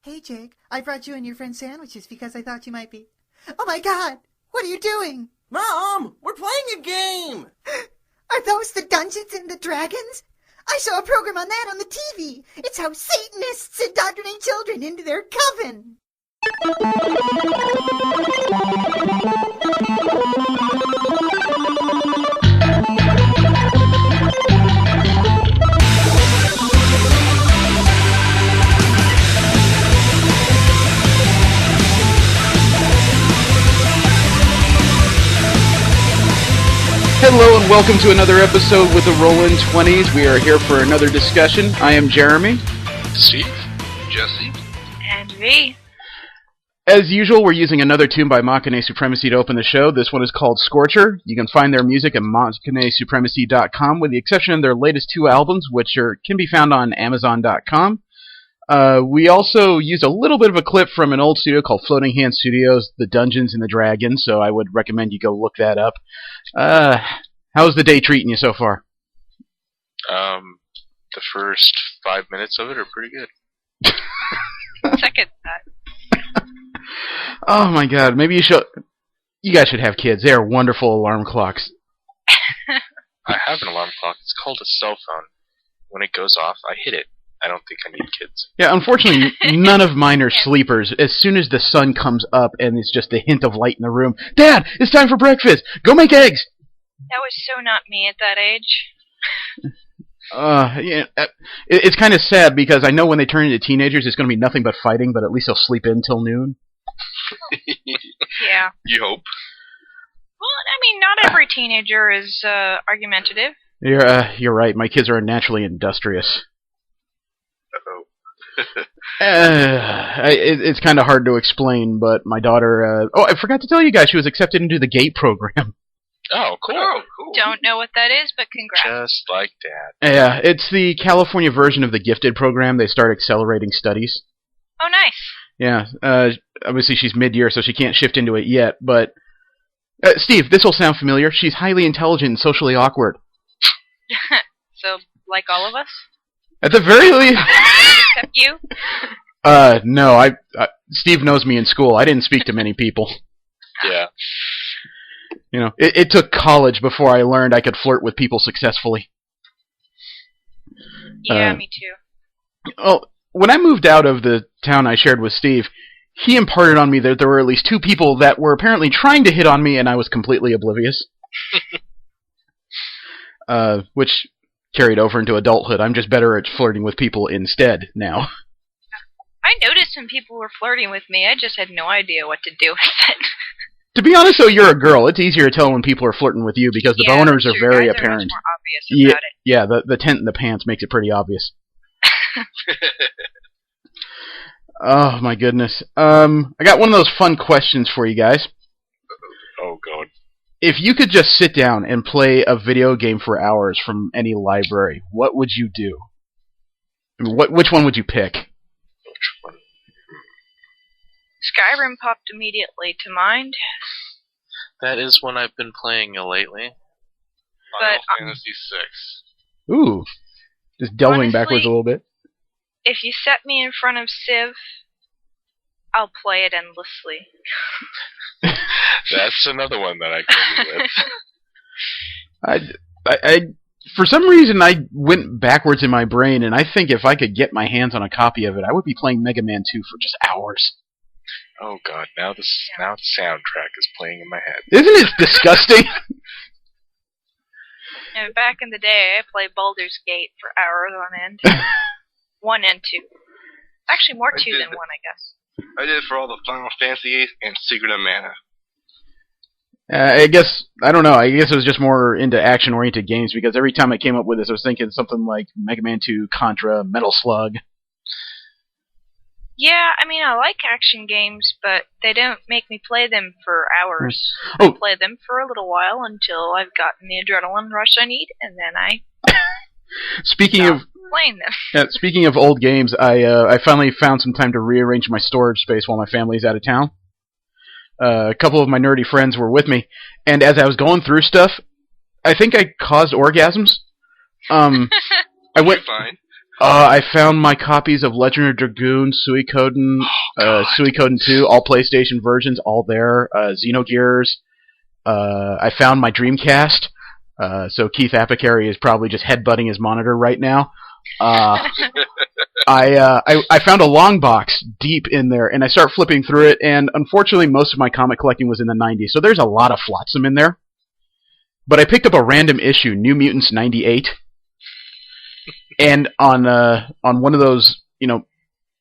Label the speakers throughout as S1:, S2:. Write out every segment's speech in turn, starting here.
S1: Hey, Jake, I brought you and your friend sandwiches because I thought you might be... Oh my god! What are you doing?
S2: Mom, we're playing a game!
S1: Are those the Dungeons and the Dragons? I saw a program on that on the TV. It's how Satanists indoctrinate children into their coven.
S3: Hello and welcome to another episode with the Rollin' 20s. We are here for another discussion. I am Jeremy.
S4: Steve. Jesse.
S5: And me.
S3: As usual, we're using another tune by Uncanny Supremacy to open the show. This one is called Scorcher. You can find their music at uncannysupremacy.com with the exception of their latest two albums, which can be found on amazon.com. We also used a little bit of a clip from an old studio called Floating Hand Studios, The Dungeons and the Dragons, so I would recommend you go look that up. How's the day treating you so far?
S4: The first 5 minutes of it are pretty good.
S5: Second that.
S3: Oh my god, maybe you guys should have kids. They are wonderful alarm clocks.
S4: I have an alarm clock. It's called a cell phone. When it goes off, I hit it. I don't think I need kids.
S3: Yeah, unfortunately, none of mine are sleepers. As soon as the sun comes up and it's just a hint of light in the room, Dad, it's time for breakfast! Go make eggs!
S5: That was so not me at that age.
S3: It's kind of sad because I know when they turn into teenagers, it's going to be nothing but fighting, but at least they'll sleep in till noon.
S5: Yeah.
S4: You hope.
S5: Well, I mean, not every teenager is argumentative.
S3: You're right. My kids are naturally industrious.
S4: Uh-oh.
S3: It's kind of hard to explain, but my daughter... I forgot to tell you guys, she was accepted into the GATE program.
S4: Oh, cool.
S5: Don't know what that is, but congrats.
S4: Just like that.
S3: Yeah, it's the California version of the Gifted program. They start accelerating studies.
S5: Oh, nice.
S3: Yeah, obviously she's mid-year, so she can't shift into it yet, but... Steve, this will sound familiar. She's highly intelligent and socially awkward.
S5: So, like all of us?
S3: At the very least...
S5: Except you?
S3: No, Steve knows me in school. I didn't speak to many people.
S4: Yeah.
S3: You know, it took college before I learned I could flirt with people successfully.
S5: Yeah, me too.
S3: Oh, when I moved out of the town I shared with Steve, he imparted on me that there were at least two people that were apparently trying to hit on me, and I was completely oblivious. Which carried over into adulthood. I'm just better at flirting with people instead now.
S5: I noticed when people were flirting with me. I just had no idea what to do with it.
S3: To be honest, though, you're a girl. It's easier to tell when people are flirting with you because the boners are very apparent.
S5: Guys are much more obvious about it.
S3: Yeah, the tent in the pants makes it pretty obvious. Oh, my goodness. I got one of those fun questions for you guys.
S4: Oh, God.
S3: If you could just sit down and play a video game for hours from any library, what would you do? I mean, which one would you pick?
S4: Which one?
S5: Skyrim popped immediately to mind.
S4: That is one I've been playing lately.
S5: But,
S4: Final Fantasy VI.
S3: Ooh. Just delving
S5: honestly,
S3: backwards a little bit.
S5: If you set me in front of Civ, I'll play it endlessly.
S4: That's another one that I can with.
S3: I for some reason, I went backwards in my brain, and I think if I could get my hands on a copy of it, I would be playing Mega Man 2 for just hours.
S4: Oh, God. Now the soundtrack is playing in my head.
S3: Isn't it disgusting?
S5: And back in the day, I played Baldur's Gate for hours on end. 1 and 2. Actually, more 2 than 1, I guess.
S2: I did it for all the Final Fantasy and Secret of Mana.
S3: I don't know. I guess it was just more into action-oriented games because every time I came up with this, I was thinking something like Mega Man 2, Contra, Metal Slug.
S5: Yeah, I mean, I like action games, but they don't make me play them for hours.
S3: Oh.
S5: I play them for a little while until I've gotten the adrenaline rush I need, and then I
S3: Speaking of
S5: playing them.
S3: Speaking of old games, I finally found some time to rearrange my storage space while my family's out of town. A couple of my nerdy friends were with me, and as I was going through stuff, I think I caused orgasms. I went
S2: fine.
S3: I found my copies of Legend of Dragoon, Suikoden, Suikoden 2, all PlayStation versions, all there. Xenogears. I found my Dreamcast. So Keith Apicary is probably just headbutting his monitor right now. I found a long box deep in there, and I start flipping through it, and unfortunately most of my comic collecting was in the 90s, so there's a lot of flotsam in there. But I picked up a random issue, New Mutants 98, and on one of those,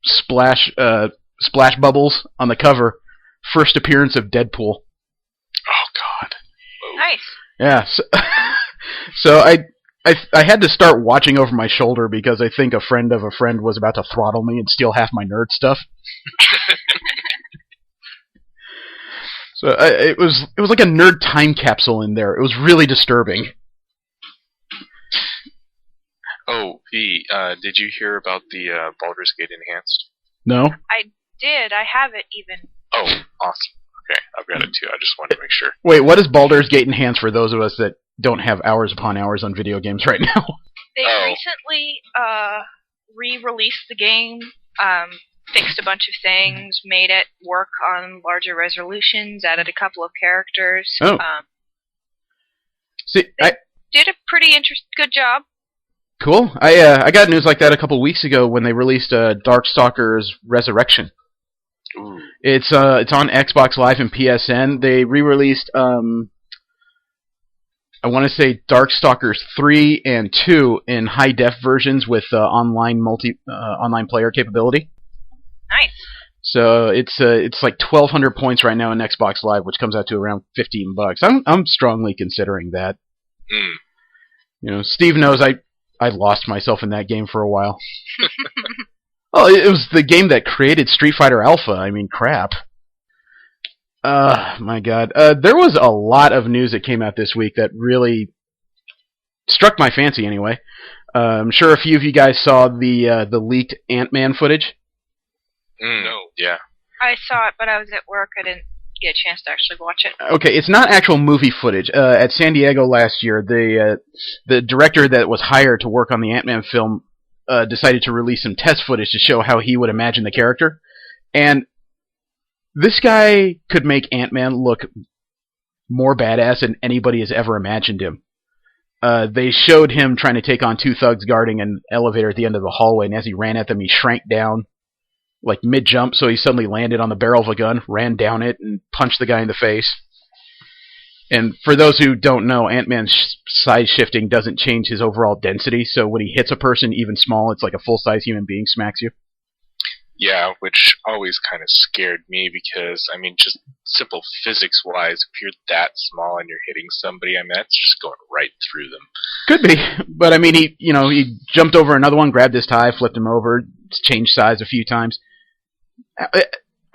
S3: splash bubbles on the cover, first appearance of Deadpool.
S4: Oh God.
S5: Nice.
S3: Yeah, so I had to start watching over my shoulder because I think a friend of a friend was about to throttle me and steal half my nerd stuff. So it was like a nerd time capsule in there. It was really disturbing.
S4: Oh, V, did you hear about the Baldur's Gate Enhanced?
S3: No?
S5: I did. I have it even.
S4: Oh, awesome. Okay, I've got it too. I just wanted to make sure.
S3: Wait, what is Baldur's Gate Enhanced for those of us that don't have hours upon hours on video games right now?
S5: They recently re-released the game, fixed a bunch of things, made it work on larger resolutions, added a couple of characters.
S3: Oh. See,
S5: they did a pretty good job.
S3: Cool. I got news like that a couple weeks ago when they released Darkstalkers Resurrection.
S4: Ooh.
S3: It's on Xbox Live and PSN. They re-released I want to say Darkstalkers 3 and 2 in high def versions with online player capability.
S5: Nice.
S3: So it's like 1,200 points right now in Xbox Live, which comes out to around $15. I'm strongly considering that.
S4: Mm.
S3: Steve knows I lost myself in that game for a while. Oh, it was the game that created Street Fighter Alpha. I mean, crap. My God. There was a lot of news that came out this week that really struck my fancy anyway. I'm sure a few of you guys saw the leaked Ant-Man footage.
S4: No. Yeah.
S5: I saw it, but I was at work. I didn't get a chance to actually watch it.
S3: Okay, it's not actual movie footage. At San Diego last year, the director that was hired to work on the Ant-Man film decided to release some test footage to show how he would imagine the character. And this guy could make Ant-Man look more badass than anybody has ever imagined him. They showed him trying to take on two thugs guarding an elevator at the end of the hallway, and as he ran at them, he shrank down, like mid-jump, so he suddenly landed on the barrel of a gun, ran down it, and punched the guy in the face. And for those who don't know, Ant-Man's size shifting doesn't change his overall density, so when he hits a person, even small, it's like a full-size human being smacks you.
S4: Yeah, which always kind of scared me because, I mean, just simple physics-wise, if you're that small and you're hitting somebody, I mean, that's just going right through them.
S3: Could be, but I mean, he jumped over another one, grabbed his tie, flipped him over, changed size a few times.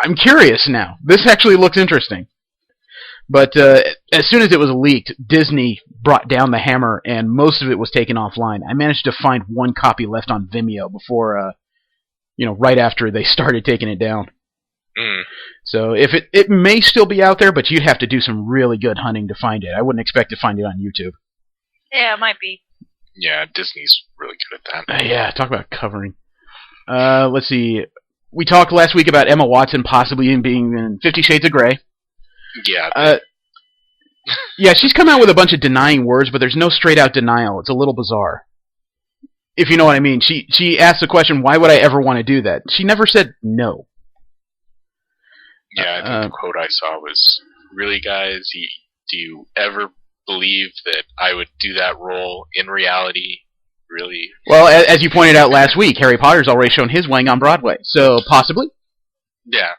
S3: I'm curious now. This actually looks interesting. But as soon as it was leaked, Disney brought down the hammer, and most of it was taken offline. I managed to find one copy left on Vimeo before, right after they started taking it down.
S4: Mm.
S3: So if it may still be out there, but you'd have to do some really good hunting to find it. I wouldn't expect to find it on YouTube.
S5: Yeah, it might be.
S4: Yeah, Disney's really good at that.
S3: Yeah, talk about covering. Let's see. We talked last week about Emma Watson possibly being in 50 Shades of Grey.
S4: Yeah.
S3: Yeah, she's come out with a bunch of denying words, but there's no straight-out denial. It's a little bizarre. If you know what I mean. She asked the question, why would I ever want to do that? She never said no.
S4: Yeah, I think the quote I saw was, really, guys, do you ever believe that I would do that role in reality? Really?
S3: Well, as you pointed out last week, Harry Potter's already shown his wang on Broadway, so possibly.
S4: Yeah.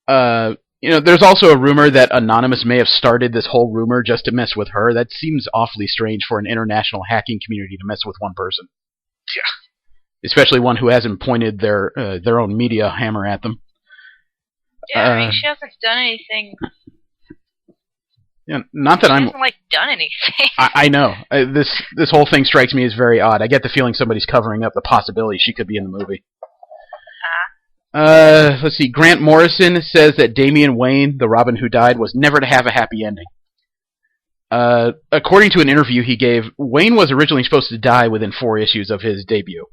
S3: There's also a rumor that Anonymous may have started this whole rumor just to mess with her. That seems awfully strange for an international hacking community to mess with one person.
S4: Yeah.
S3: Especially one who hasn't pointed their own media hammer at them.
S5: Yeah, I mean, she hasn't done anything.
S3: Yeah, not that
S5: she
S3: I'm.
S5: hasn't done anything.
S3: I know this whole thing strikes me as very odd. I get the feeling somebody's covering up the possibility she could be in the movie. Let's see. Grant Morrison says that Damian Wayne, the Robin who died, was never to have a happy ending. According to an interview he gave, Wayne was originally supposed to die within 4 issues of his debut.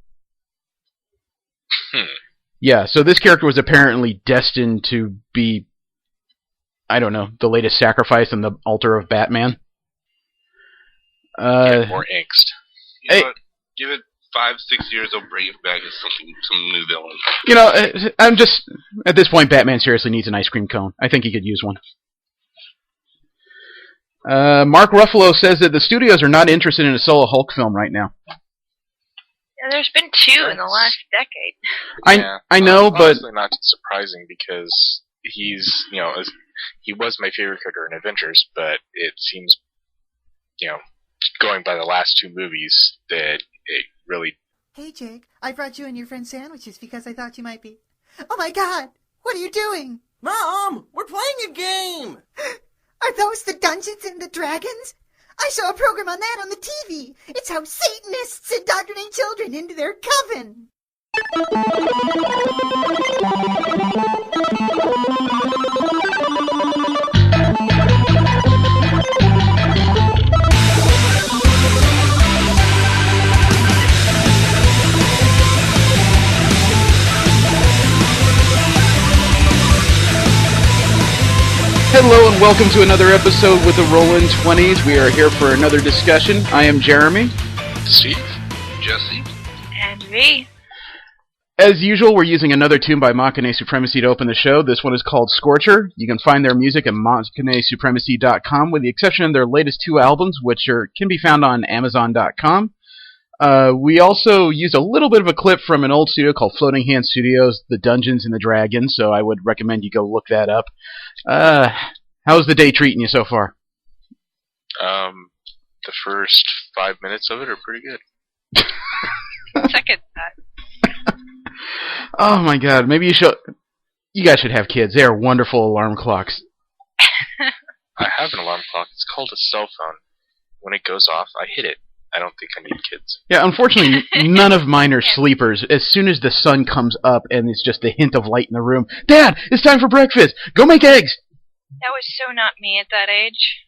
S3: Yeah, so this character was apparently destined to be, I don't know, the latest sacrifice on the altar of Batman.
S4: Get more angst.
S2: You know
S3: Hey.
S2: what? Give it 5-6 years, they'll bring it back as some new villain.
S3: You know, I'm just, at this point, Batman seriously needs an ice cream cone. I think he could use one. Mark Ruffalo says that the studios are not interested in a solo Hulk film right now.
S5: Yeah, there's been 2 in the last decade.
S3: I know, but
S4: honestly, not surprising because he's, he was my favorite character in Avengers, but it seems, going by the last 2 movies, that it really.
S1: Hey, Jake, I brought you and your friend sandwiches because I thought you might be... Oh my god! What are you doing?
S6: Mom, we're playing a game!
S1: Are those the Dungeons and the Dragons? I saw a program on that on the TV. It's how Satanists indoctrinate children into their coven.
S3: hello and welcome to another episode with the Rollin' 20s. We are here for another discussion. I am Jeremy.
S4: Steve?
S2: Jesse?
S5: And V.
S3: As usual, we're using another tune by Uncanny Supremacy to open the show. This one is called Scorcher. You can find their music at uncannysupremacy.com, with the exception of their latest 2 albums, which can be found on amazon.com. We also used a little bit of a clip from an old studio called Floating Hand Studios, The Dungeons and the Dragons, so I would recommend you go look that up. How's the day treating you so far?
S4: The first 5 minutes of it are pretty good.
S5: Second that.
S3: Oh my god, maybe you guys should have kids. They are wonderful alarm clocks.
S4: I have an alarm clock. It's called a cell phone. When it goes off, I hit it. I don't think I need kids.
S3: Yeah, unfortunately, none of mine are sleepers. As soon as the sun comes up and it's just a hint of light in the room, Dad, it's time for breakfast. Go make eggs.
S5: That was so not me at that age.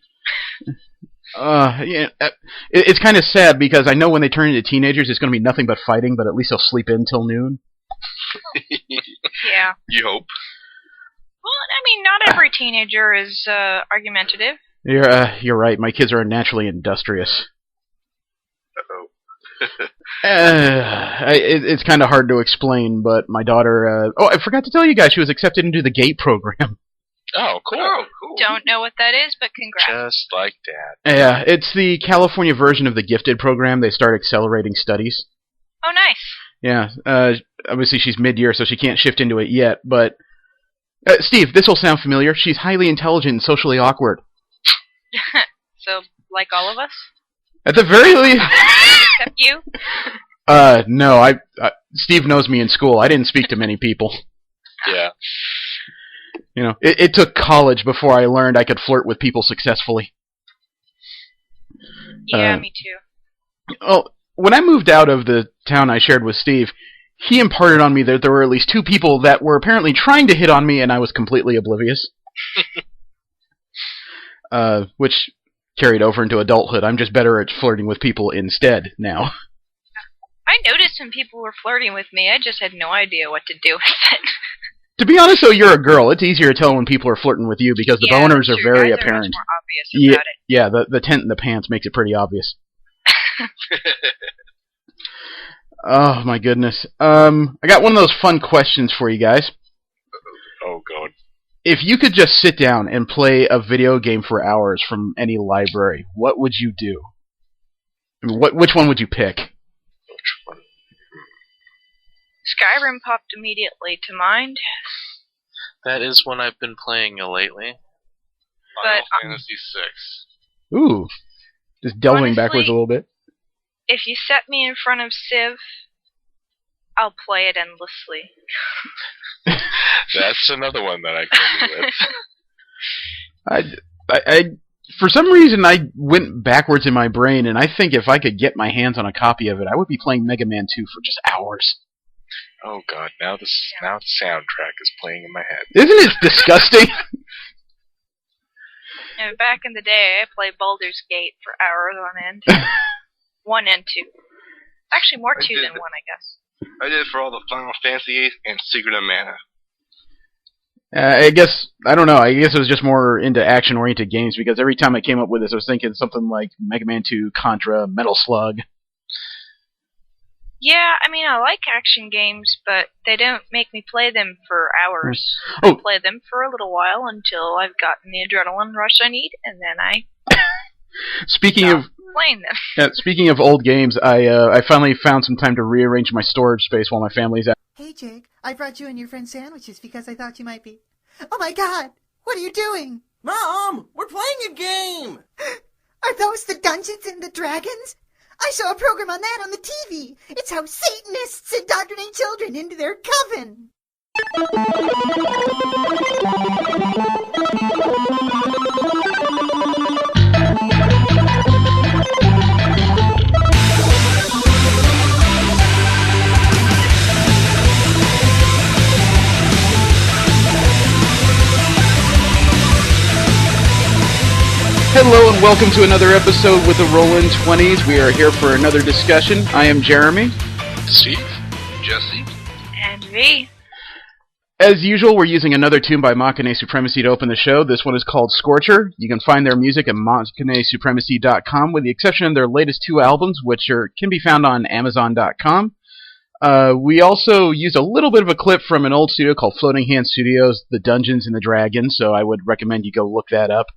S3: It's kind of sad because I know when they turn into teenagers, it's going to be nothing but fighting, but at least they'll sleep in till noon.
S5: Yeah.
S2: You hope.
S5: Well, I mean, not every teenager is argumentative.
S3: You're right. My kids are naturally industrious.
S2: Uh-oh.
S3: It's kind of hard to explain, but my daughter... I forgot to tell you guys, she was accepted into the GATE program.
S4: Oh, cool.
S2: Oh, cool.
S5: Don't know what that is, but congrats.
S4: Just like Dad.
S3: Yeah, it's the California version of the Gifted program. They start accelerating studies.
S5: Oh, nice.
S3: Yeah, obviously she's mid-year, so she can't shift into it yet, but... Steve, this will sound familiar. She's highly intelligent and socially awkward.
S5: So, like all of us?
S3: At the very least...
S5: Except you?
S3: No, Steve knows me in school. I didn't speak to many people.
S4: Yeah.
S3: You know, it took college before I learned I could flirt with people successfully.
S5: Yeah, me too.
S3: Well, when I moved out of the town I shared with Steve, he imparted on me that there were at least 2 people that were apparently trying to hit on me, and I was completely oblivious. Which carried over into adulthood. I'm just better at flirting with people instead now.
S5: I noticed when people were flirting with me. I just had no idea what to do with it.
S3: To be honest, though, you're a girl. It's easier to tell when people are flirting with you because the boners are very
S5: Guys
S3: apparent.
S5: Are much more obvious about it.
S3: Yeah, the tent in the pants makes it pretty obvious. Oh my goodness. I got one of those fun questions for you guys.
S4: Oh, God.
S3: If you could just sit down and play a video game for hours from any library, what would you do? I mean, which one would you pick?
S4: Which one?
S5: Skyrim popped immediately to mind.
S4: That is one I've been playing lately.
S2: Final
S5: But,
S2: Fantasy 6.
S3: Ooh. Just delving
S5: Honestly,
S3: backwards a little bit.
S5: If you set me in front of Civ, I'll play it endlessly.
S4: That's another one that I can with.
S3: I for some reason, I went backwards in my brain, and I think if I could get my hands on a copy of it, I would be playing Mega Man 2 for just hours.
S4: Oh, God. Now the soundtrack is playing in my head.
S3: Isn't it disgusting?
S5: And back in the day, I played Baldur's Gate for hours on end. 1 and 2. Actually, more 2 than 1, I guess.
S2: I did it for all the Final Fantasy VIII and Secret of Mana.
S3: I guess, I don't know, I guess I was just more into action-oriented games because every time I came up with this, I was thinking something like Mega Man 2, Contra, Metal Slug.
S5: Yeah, I mean, I like action games, but they don't make me play them for hours.
S3: Oh.
S5: I play them for a little while until I've gotten the adrenaline rush I need, and then I
S3: Speaking
S5: stop
S3: of
S5: playing them.
S3: speaking of old games, I finally found some time to rearrange my storage space while my family's out.
S1: Hey, Jake, I brought you and your friend sandwiches because I thought you might be... Oh my god! What are you doing?
S6: Mom, we're playing a game!
S1: Are those the Dungeons and the Dragons? I saw a program on that on the TV. It's how Satanists indoctrinate children into their coven.
S3: Hello and welcome to another episode with the Rollin' 20s. We are here for another discussion. I am Jeremy.
S4: Steve?
S2: Jesse?
S5: And V.
S3: As usual, we're using another tune by Uncanny Supremacy to open the show. This one is called Scorcher. You can find their music at uncannysupremacy.com with the exception of their latest two albums, which can be found on amazon.com. We also used a little bit of a clip from an old studio called Floating Hand Studios, The Dungeons and the Dragons, so I would recommend you go look that up.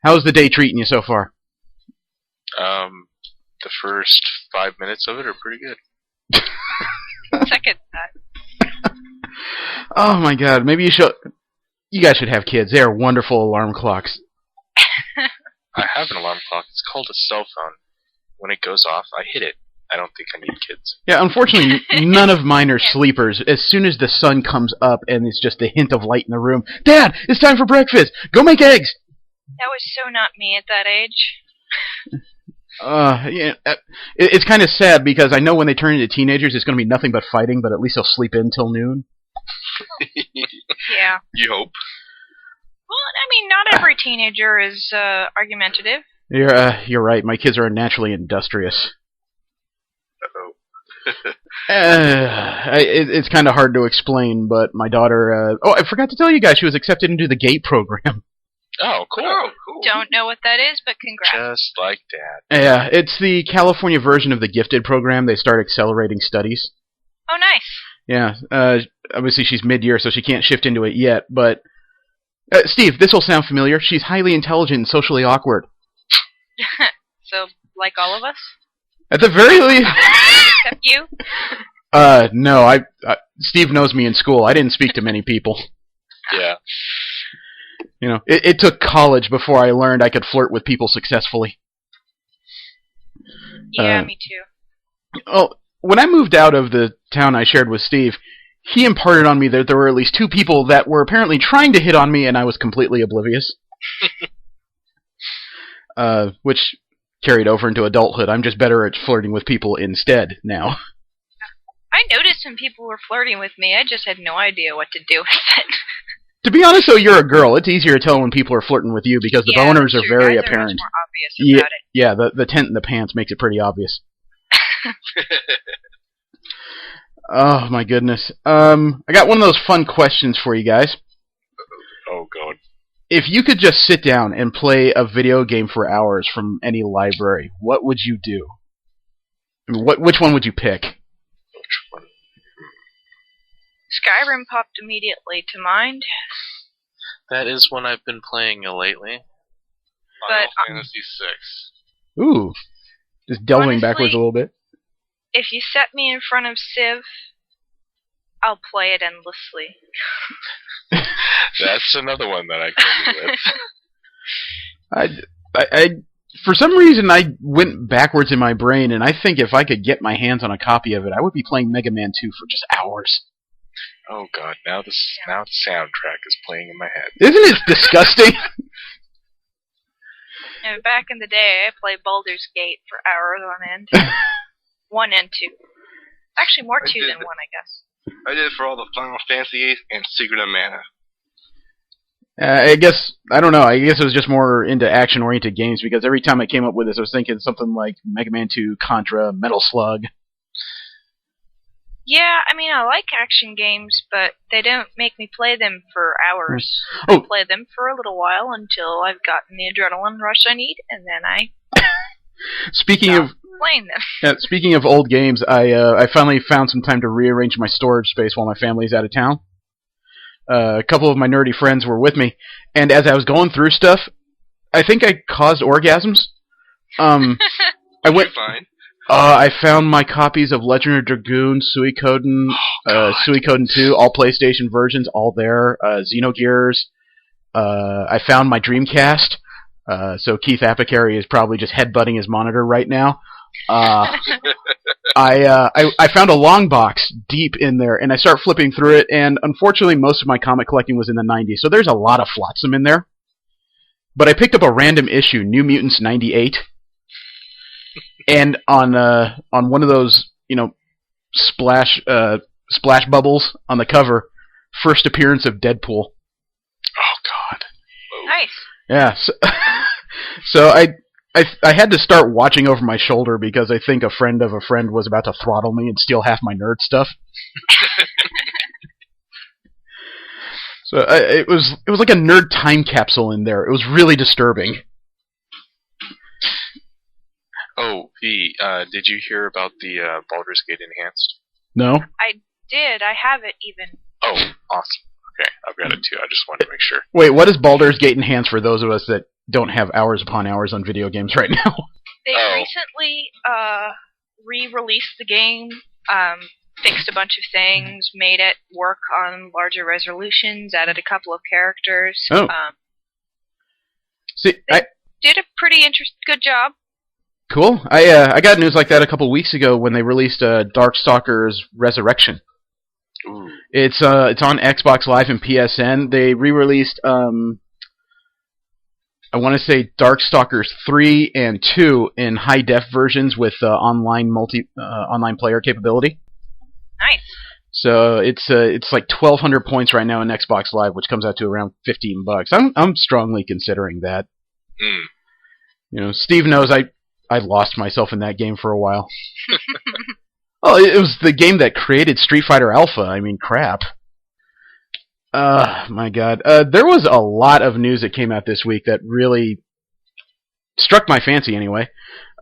S3: How's the day treating you so far?
S4: The first 5 minutes of it are pretty good.
S5: Second that.
S3: Oh my god, maybe you guys should have kids. They are wonderful alarm clocks.
S4: I have an alarm clock. It's called a cell phone. When it goes off, I hit it. I don't think I need kids.
S3: Yeah, unfortunately, none of mine are sleepers. As soon as the sun comes up and it's just a hint of light in the room, Dad, it's time for breakfast! Go make eggs!
S5: That was so not me at that age.
S3: It's kind of sad because I know when they turn into teenagers it's going to be nothing but fighting, but at least they'll sleep in till noon.
S5: Yeah.
S2: You hope.
S5: Well, I mean, not every teenager is argumentative.
S3: You're right. My kids are naturally industrious.
S2: Uh-oh.
S3: It's kind of hard to explain, but my daughter... I forgot to tell you guys, she was accepted into the GATE program.
S4: Oh, cool.
S2: Oh, cool.
S5: Don't know what that is, but congrats.
S4: Just like that.
S3: Yeah, it's the California version of the Gifted program. They start accelerating studies.
S5: Oh, nice.
S3: Yeah, obviously she's mid-year, so she can't shift into it yet, but... Steve, this will sound familiar. She's highly intelligent and socially awkward.
S5: So, like all of us?
S3: At the very least...
S5: Except you?
S3: No, Steve knows me in school. I didn't speak to many people.
S4: Yeah.
S3: You know, it took college before I learned I could flirt with people successfully.
S5: Yeah, me too.
S3: Oh, when I moved out of the town I shared with Steve, he imparted on me that there were at least two people that were apparently trying to hit on me, and I was completely oblivious. Which carried over into adulthood. I'm just better at flirting with people instead now.
S5: I noticed when people were flirting with me. I just had no idea what to do with it.
S3: To be honest, though, you're a girl. It's easier to tell when people are flirting with you because the boners are very
S5: guys
S3: apparent.
S5: Are much more obvious about it.
S3: Yeah, the tent in the pants makes it pretty obvious. Oh my goodness. I got one of those fun questions for you guys.
S4: Oh, God.
S3: If you could just sit down and play a video game for hours from any library, what would you do? I mean, which one would you pick?
S4: Which one?
S5: Skyrim popped immediately to mind.
S4: That is one I've been playing lately.
S2: Final
S5: But,
S2: Fantasy VI.
S3: Ooh. Just delving
S5: Honestly,
S3: backwards a little bit.
S5: If you set me in front of Civ, I'll play it endlessly.
S4: That's another one that I can do with.
S3: I for some reason, I went backwards in my brain, and I think if I could get my hands on a copy of it, I would be playing Mega Man 2 for just hours.
S4: Oh, God. Now the soundtrack is playing in my head.
S3: Isn't it disgusting?
S5: And back in the day, I played Baldur's Gate for hours on end. 1 and 2. Actually, more 2 than 1, I guess.
S2: I did it for all the Final Fantasy VIII and Secret of Mana.
S3: I guess, I don't know, I guess I was just more into action-oriented games because every time I came up with this, I was thinking something like Mega Man 2, Contra, Metal Slug.
S5: Yeah, I mean, I like action games, but they don't make me play them for hours.
S3: Oh.
S5: I play them for a little while until I've gotten the adrenaline rush I need, and then I
S3: Speaking
S5: stop
S3: of
S5: playing them.
S3: speaking of old games, I finally found some time to rearrange my storage space while my family's out of town. A couple of my nerdy friends were with me, and as I was going through stuff, I think I caused orgasms. I went.
S2: You're fine.
S3: I found my copies of Legend of Dragoon, Suikoden, Suikoden 2, all PlayStation versions, all there. Xenogears. I found my Dreamcast. So Keith Apicary is probably just headbutting his monitor right now. I found a long box deep in there, and I start flipping through it, and unfortunately most of my comic collecting was in the 90s, so there's a lot of flotsam in there. But I picked up a random issue, New Mutants 98, and on one of those, splash bubbles on the cover, first appearance of Deadpool.
S4: Oh God.
S5: Nice.
S3: Yeah, so I had to start watching over my shoulder because I think a friend of a friend was about to throttle me and steal half my nerd stuff. So it was like a nerd time capsule in there. It was really disturbing.
S4: Oh, did you hear about the Baldur's Gate Enhanced?
S3: No?
S5: I did. I have it even.
S4: Oh, awesome. Okay, I've got it too. I just wanted to make sure.
S3: Wait, what is Baldur's Gate Enhanced for those of us that don't have hours upon hours on video games right now?
S5: They recently re-released the game, fixed a bunch of things, made it work on larger resolutions, added a couple of characters.
S3: Oh. See,
S5: did a pretty good job.
S3: Cool. I got news like that a couple weeks ago when they released Darkstalkers Resurrection.
S4: Ooh.
S3: It's on Xbox Live and PSN. They re-released I want to say Darkstalkers 3 and 2 in high def versions with online player capability.
S5: Nice.
S3: So it's like 1,200 points right now in Xbox Live, which comes out to around $15. I'm strongly considering that. Steve knows I lost myself in that game for a while. Oh, it was the game that created Street Fighter Alpha. I mean, crap. My God. There was a lot of news that came out this week that really struck my fancy anyway.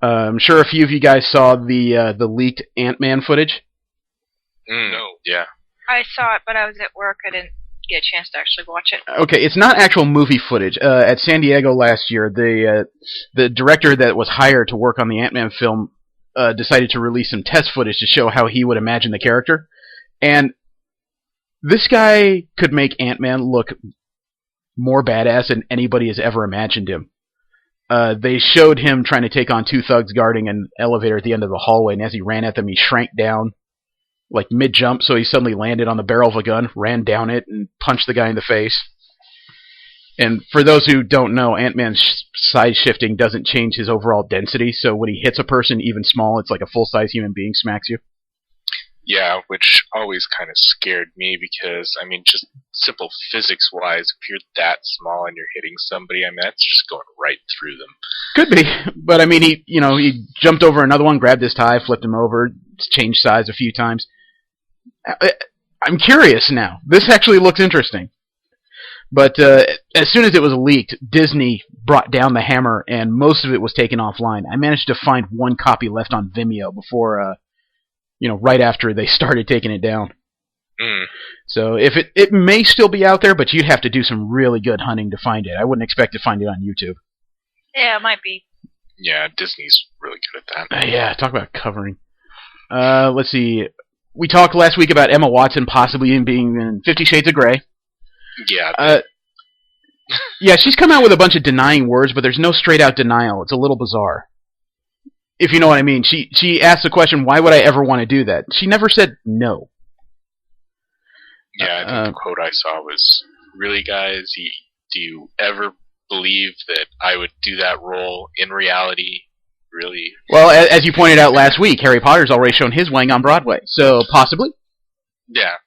S3: I'm sure a few of you guys saw the leaked Ant-Man footage.
S4: No. Yeah.
S5: I saw it, but I was at work. I didn't get a chance to actually watch it.
S3: Okay, it's not actual movie footage. At San Diego last year, the director that was hired to work on the Ant-Man film decided to release some test footage to show how he would imagine the character. And this guy could make Ant-Man look more badass than anybody has ever imagined him. They showed him trying to take on two thugs guarding an elevator at the end of the hallway, and as he ran at them, he shrank down, like mid-jump, so he suddenly landed on the barrel of a gun, ran down it, and punched the guy in the face. And for those who don't know, Ant-Man's size shifting doesn't change his overall density, so when he hits a person, even small, it's like a full-size human being smacks you.
S4: Yeah, which always kind of scared me because, I mean, just simple physics-wise, if you're that small and you're hitting somebody, I mean, that's just going right through them.
S3: Could be, but I mean, he jumped over another one, grabbed his tie, flipped him over, changed size a few times. I'm curious now. This actually looks interesting. But as soon as it was leaked, Disney brought down the hammer, and most of it was taken offline. I managed to find one copy left on Vimeo before, right after they started taking it down. So if it may still be out there, but you'd have to do some really good hunting to find it. I wouldn't expect to find it on YouTube.
S5: Yeah, it might be.
S4: Yeah, Disney's really good at that.
S3: Yeah, talk about covering. Let's see. We talked last week about Emma Watson possibly being in 50 Shades of Grey.
S4: Yeah.
S3: Yeah, she's come out with a bunch of denying words, but there's no straight-out denial. It's a little bizarre. If you know what I mean. She asked the question, why would I ever want to do that? She never said no.
S4: Yeah, I think the quote I saw was, really, guys, do you ever believe that I would do that role in reality? Really?
S3: Well, as you pointed out last week, Harry Potter's already shown his wang on Broadway, so possibly.
S4: Yeah.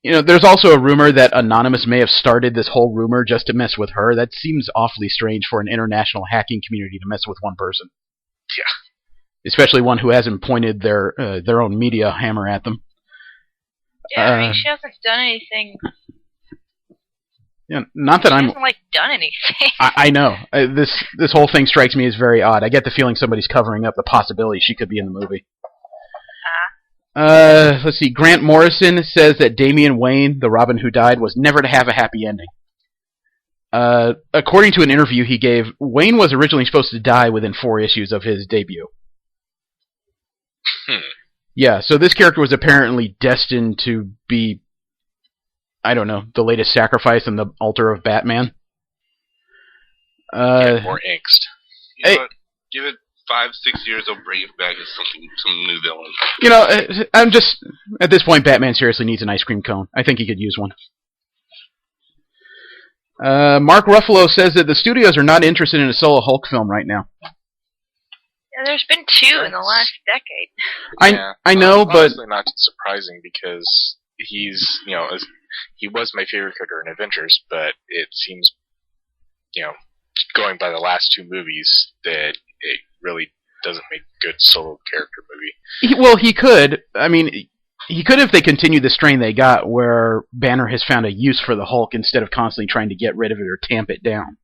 S3: There's also a rumor that Anonymous may have started this whole rumor just to mess with her. That seems awfully strange for an international hacking community to mess with one person. especially one who hasn't pointed their own media hammer at them.
S5: Yeah, I mean, she hasn't done anything.
S3: Yeah, not that
S5: She
S3: I'm.
S5: hasn't done anything.
S3: I know this whole thing strikes me as very odd. I get the feeling somebody's covering up the possibility she could be in the movie. Let's see. Grant Morrison says that Damian Wayne, the Robin who died, was never to have a happy ending. According to an interview he gave, Wayne was originally supposed to die within 4 issues of his debut. Yeah, so this character was apparently destined to be, I don't know, the latest sacrifice on the altar of Batman.
S4: More angst.
S2: You know what? Give it 5-6 years, they'll bring it back as some new villain.
S3: You know, I'm just at this point, Batman seriously needs an ice cream cone. I think he could use one. Mark Ruffalo says that the studios are not interested in a solo Hulk film right now.
S5: Yeah, there's been 2 in the last decade.
S3: I know, but
S4: honestly, not surprising because he's, he was my favorite character in Avengers, but it seems, going by the last 2 movies, that it really doesn't make a good solo character movie.
S3: He could. I mean, he could if they continue the strain they got, where Banner has found a use for the Hulk instead of constantly trying to get rid of it or tamp it down.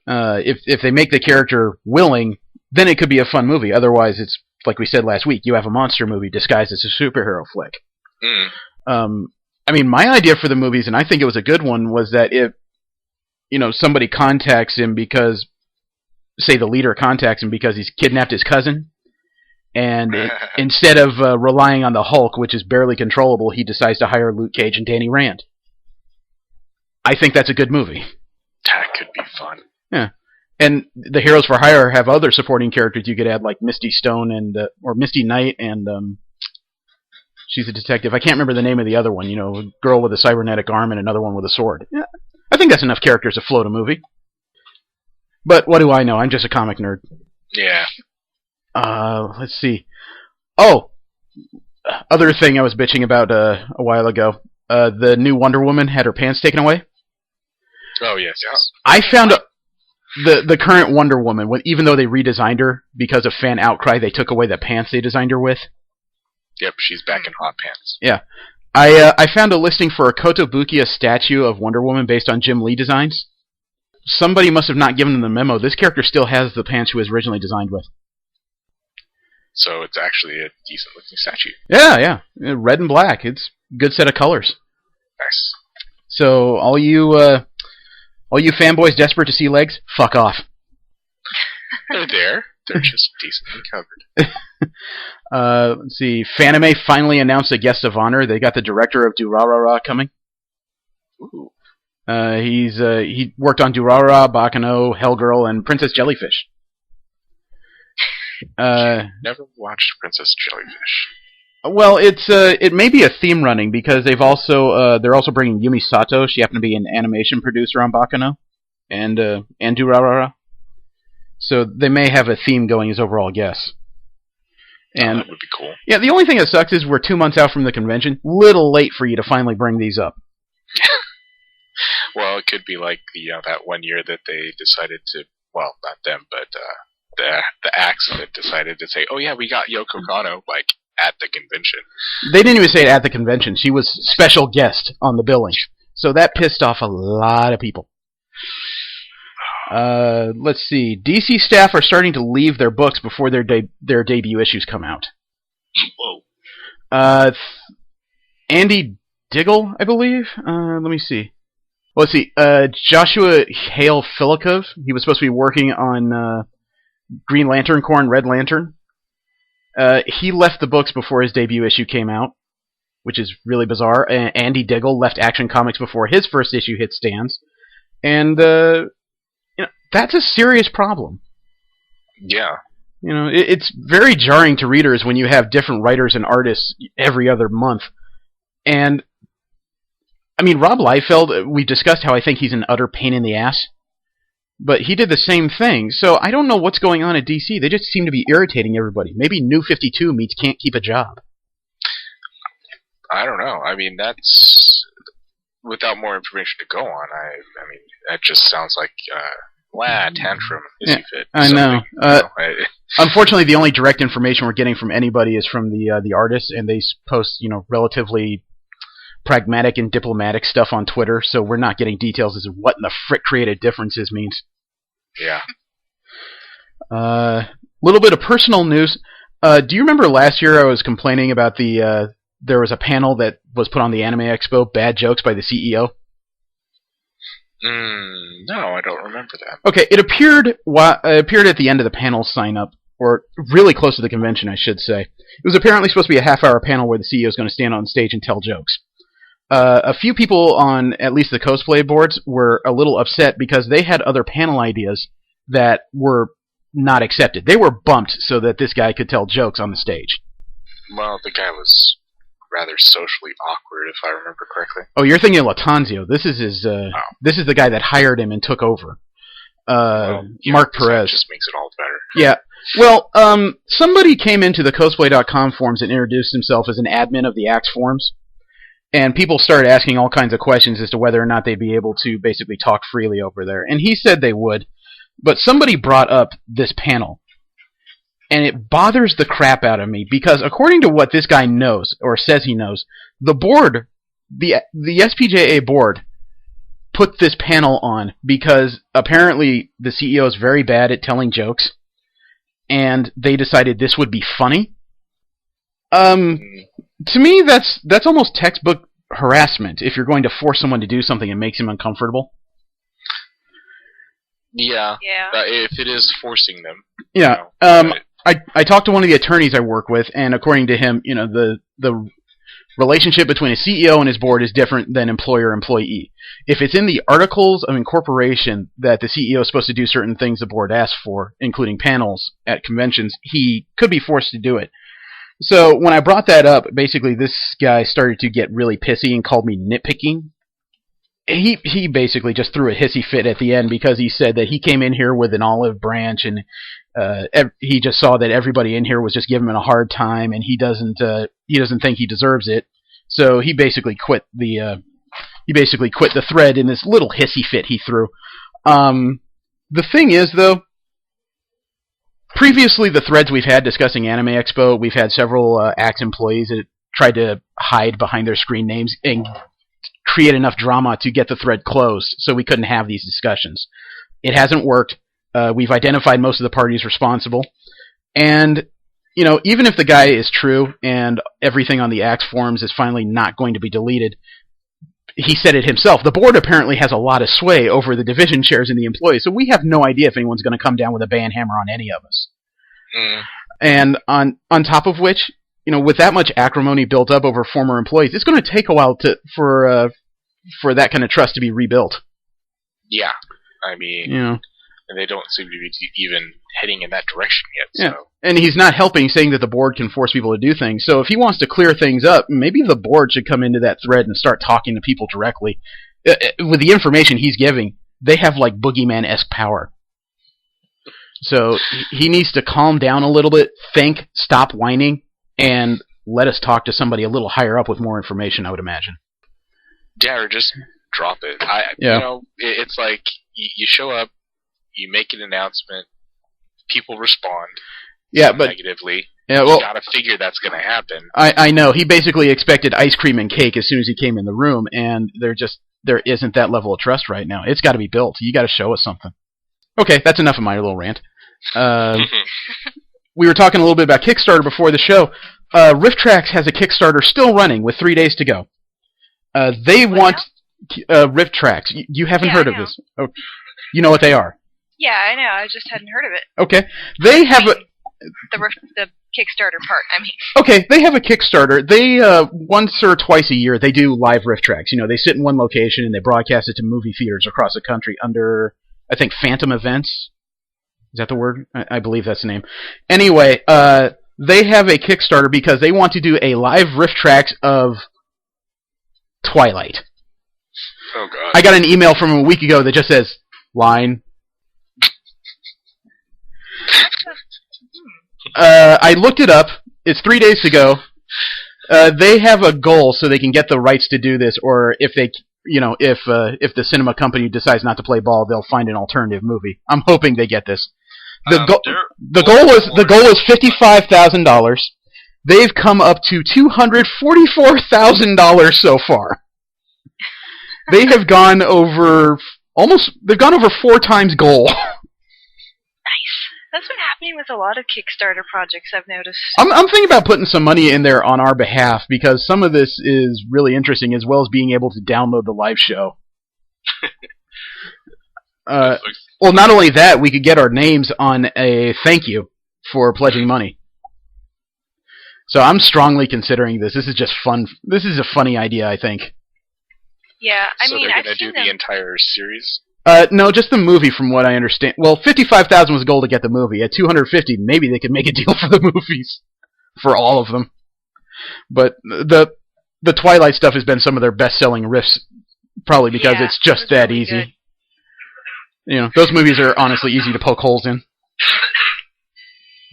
S5: Yeah.
S3: If they make the character willing, then it could be a fun movie. Otherwise, it's like we said last week. You have a monster movie disguised as a superhero flick. I mean, my idea for the movies, and I think it was a good one, was that if somebody contacts him because, say, the leader contacts him because he's kidnapped his cousin, and instead of relying on the Hulk, which is barely controllable, he decides to hire Luke Cage and Danny Rand. I think that's a good movie.
S4: That could be fun.
S3: Yeah. And the Heroes for Hire have other supporting characters you could add, like Misty Stone or Misty Knight, and she's a detective. I can't remember the name of the other one. A girl with a cybernetic arm and another one with a sword. Yeah, I think that's enough characters to float a movie. But what do I know? I'm just a comic nerd.
S4: Yeah.
S3: Let's see. Oh, other thing I was bitching about a while ago. The new Wonder Woman had her pants taken away.
S4: Oh yes.
S3: I found the current Wonder Woman, even though they redesigned her because of fan outcry, they took away the pants they designed her with.
S4: Yep, she's back in hot pants.
S3: Yeah. I found a listing for a Kotobukiya statue of Wonder Woman based on Jim Lee designs. Somebody must have not given them the memo. This character still has the pants she was originally designed with.
S4: So it's actually a decent looking statue.
S3: Yeah. Red and black. It's a good set of colors.
S4: Nice.
S3: So all you fanboys desperate to see legs, fuck off.
S4: They're there. They're just decently covered.
S3: Let's see. Fanime finally announced a guest of honor. They got the director of Durarara coming.
S4: Ooh.
S3: He worked on Durarara, Bakano, Hellgirl, and Princess Jellyfish.
S4: Never watched Princess Jellyfish.
S3: Well, it may be a theme running because they're also bringing Yumi Sato. She happened to be an animation producer on Bakano and Durarara. So they may have a theme going as overall guess. And
S4: that would be cool.
S3: Yeah, the only thing that sucks is we're 2 months out from the convention. Little late for you to finally bring these up.
S4: Well, it could be like that one year that they decided to, well, not them, but the acts that decided to say, oh yeah, we got Yoko Kanno, at the convention.
S3: They didn't even say it at the convention. She was special guest on the billing. So that pissed off a lot of people. Let's see. DC staff are starting to leave their books before their debut issues come out.
S2: Whoa.
S3: Andy Diggle, I believe. Let me see. Well, let's see. Joshua Hale Filikov. He was supposed to be working on Green Lantern Corps and Red Lantern. He left the books before his debut issue came out, which is really bizarre. Andy Diggle left Action Comics before his first issue hit stands. And that's a serious problem.
S4: Yeah.
S3: It's very jarring to readers when you have different writers and artists every other month. And, I mean, Rob Liefeld, we discussed how I think he's an utter pain in the ass. But he did the same thing. So I don't know what's going on at DC. They just seem to be irritating everybody. Maybe New 52 meets can't keep a job.
S4: I don't know. I mean, that's... Without more information to go on, I mean, that just sounds like Tantrum, hissy fit.
S3: I know.
S4: Something,
S3: Unfortunately, the only direct information we're getting from anybody is from the artists, and they post relatively pragmatic and diplomatic stuff on Twitter. So we're not getting details as to what in the frick creative differences means.
S4: Yeah.
S3: Little bit of personal news. Do you remember last year I was complaining about there was a panel that was put on the Anime Expo, Bad Jokes by the CEO?
S4: No, I don't remember that.
S3: Okay, it appeared at the end of the panel sign-up, or really close to the convention, I should say. It was apparently supposed to be a half-hour panel where the CEO is going to stand on stage and tell jokes. A few people on at least the cosplay boards were a little upset because they had other panel ideas that were not accepted. They were bumped so that this guy could tell jokes on the stage.
S4: Well, the guy was rather socially awkward, if I remember correctly.
S3: Oh, you're thinking of Latanzio. This is his. This is the guy that hired him and took over. Mark Perez.
S4: That just makes it all better.
S3: Yeah. Well, somebody came into the cosplay.com forums and introduced himself as an admin of the Axe forums, and people started asking all kinds of questions as to whether or not they'd be able to basically talk freely over there. And he said they would, but somebody brought up this panel. And it bothers the crap out of me because according to what this guy knows, or says he knows, the board, the SPJA board, put this panel on because apparently the CEO is very bad at telling jokes, and they decided this would be funny. To me, that's almost textbook harassment if you're going to force someone to do something and makes him uncomfortable.
S4: Yeah. If it is forcing them.
S3: Yeah. I talked to one of the attorneys I work with, and according to him, the relationship between a CEO and his board is different than employer-employee. If it's in the articles of incorporation that the CEO is supposed to do certain things the board asks for, including panels at conventions, he could be forced to do it. So when I brought that up, basically this guy started to get really pissy and called me nitpicking. He basically just threw a hissy fit at the end because he said that he came in here with an olive branch and he just saw that everybody in here was just giving him a hard time, and he doesn't think he deserves it. So he basically quit the thread in this little hissy fit he threw. The thing is, though, previously the threads we've had discussing Anime Expo, we've had several Axe employees that tried to hide behind their screen names and create enough drama to get the thread closed so we couldn't have these discussions. It hasn't worked. We've identified most of the parties responsible. And, even if the guy is true and everything on the Axe forums is finally not going to be deleted, he said it himself. The board apparently has a lot of sway over the division chairs and the employees, so we have no idea if anyone's going to come down with a band hammer on any of us. And on top of which, with that much acrimony built up over former employees, it's going to take a while for that kind of trust to be rebuilt. Yeah.
S4: I mean, and they don't seem to be even heading in that direction yet. So.
S3: Yeah. And he's not helping, saying that the board can force people to do things. So if he wants to clear things up, maybe the board should come into that thread and start talking to people directly. With the information he's giving, they have like boogeyman-esque power. So he needs to calm down a little bit, think, stop whining, and let us talk to somebody a little higher up with more information, I would imagine.
S4: Yeah, or just drop it. It's like you show up, you make an announcement, people respond negatively. Yeah, well, you gotta figure that's gonna happen.
S3: I know. He basically expected ice cream and cake as soon as he came in the room, and there isn't that level of trust right now. It's got to be built. You got to show us something. Okay, that's enough of my little rant. We were talking a little bit about Kickstarter before the show. RiftTrax has a Kickstarter still running with 3 days to go. They want RiftTrax. You haven't heard of this? Oh, you know what they are?
S5: Yeah, I know. I just hadn't heard of it.
S3: Okay, they have
S5: the Kickstarter part. I mean.
S3: Okay, they have a Kickstarter. They once or twice a year they do live RiftTrax. They sit in one location and they broadcast it to movie theaters across the country under, I think, Phantom Events. Is that the word? I believe that's the name. Anyway, they have a Kickstarter because they want to do a live RiftTrax of Twilight.
S4: Oh God!
S3: I got an email from a week ago that just says line. I looked it up. It's 3 days to go. They have a goal so they can get the rights to do this, or if they if the cinema company decides not to play ball, they'll find an alternative movie. I'm hoping they get this. The goal was $55,000. They've come up to $244,000 so far. They have gone over four times goal.
S5: Nice. That's been happening with a lot of Kickstarter projects, I've noticed.
S3: I'm thinking about putting some money in there on our behalf, because some of this is really interesting, as well as being able to download the live show. Well, not only that, we could get our names on a thank you for pledging money. So I'm strongly considering this. This is just fun. This is a funny idea, I think.
S5: Yeah,
S4: so they're going to do the entire series?
S3: No, just the movie, from what I understand. Well, $55,000 was the goal to get the movie. At $250,000, maybe they could make a deal for the movies, for all of them. But the Twilight stuff has been some of their best-selling riffs, probably because it's just that really easy. Good. Those movies are honestly easy to poke holes in.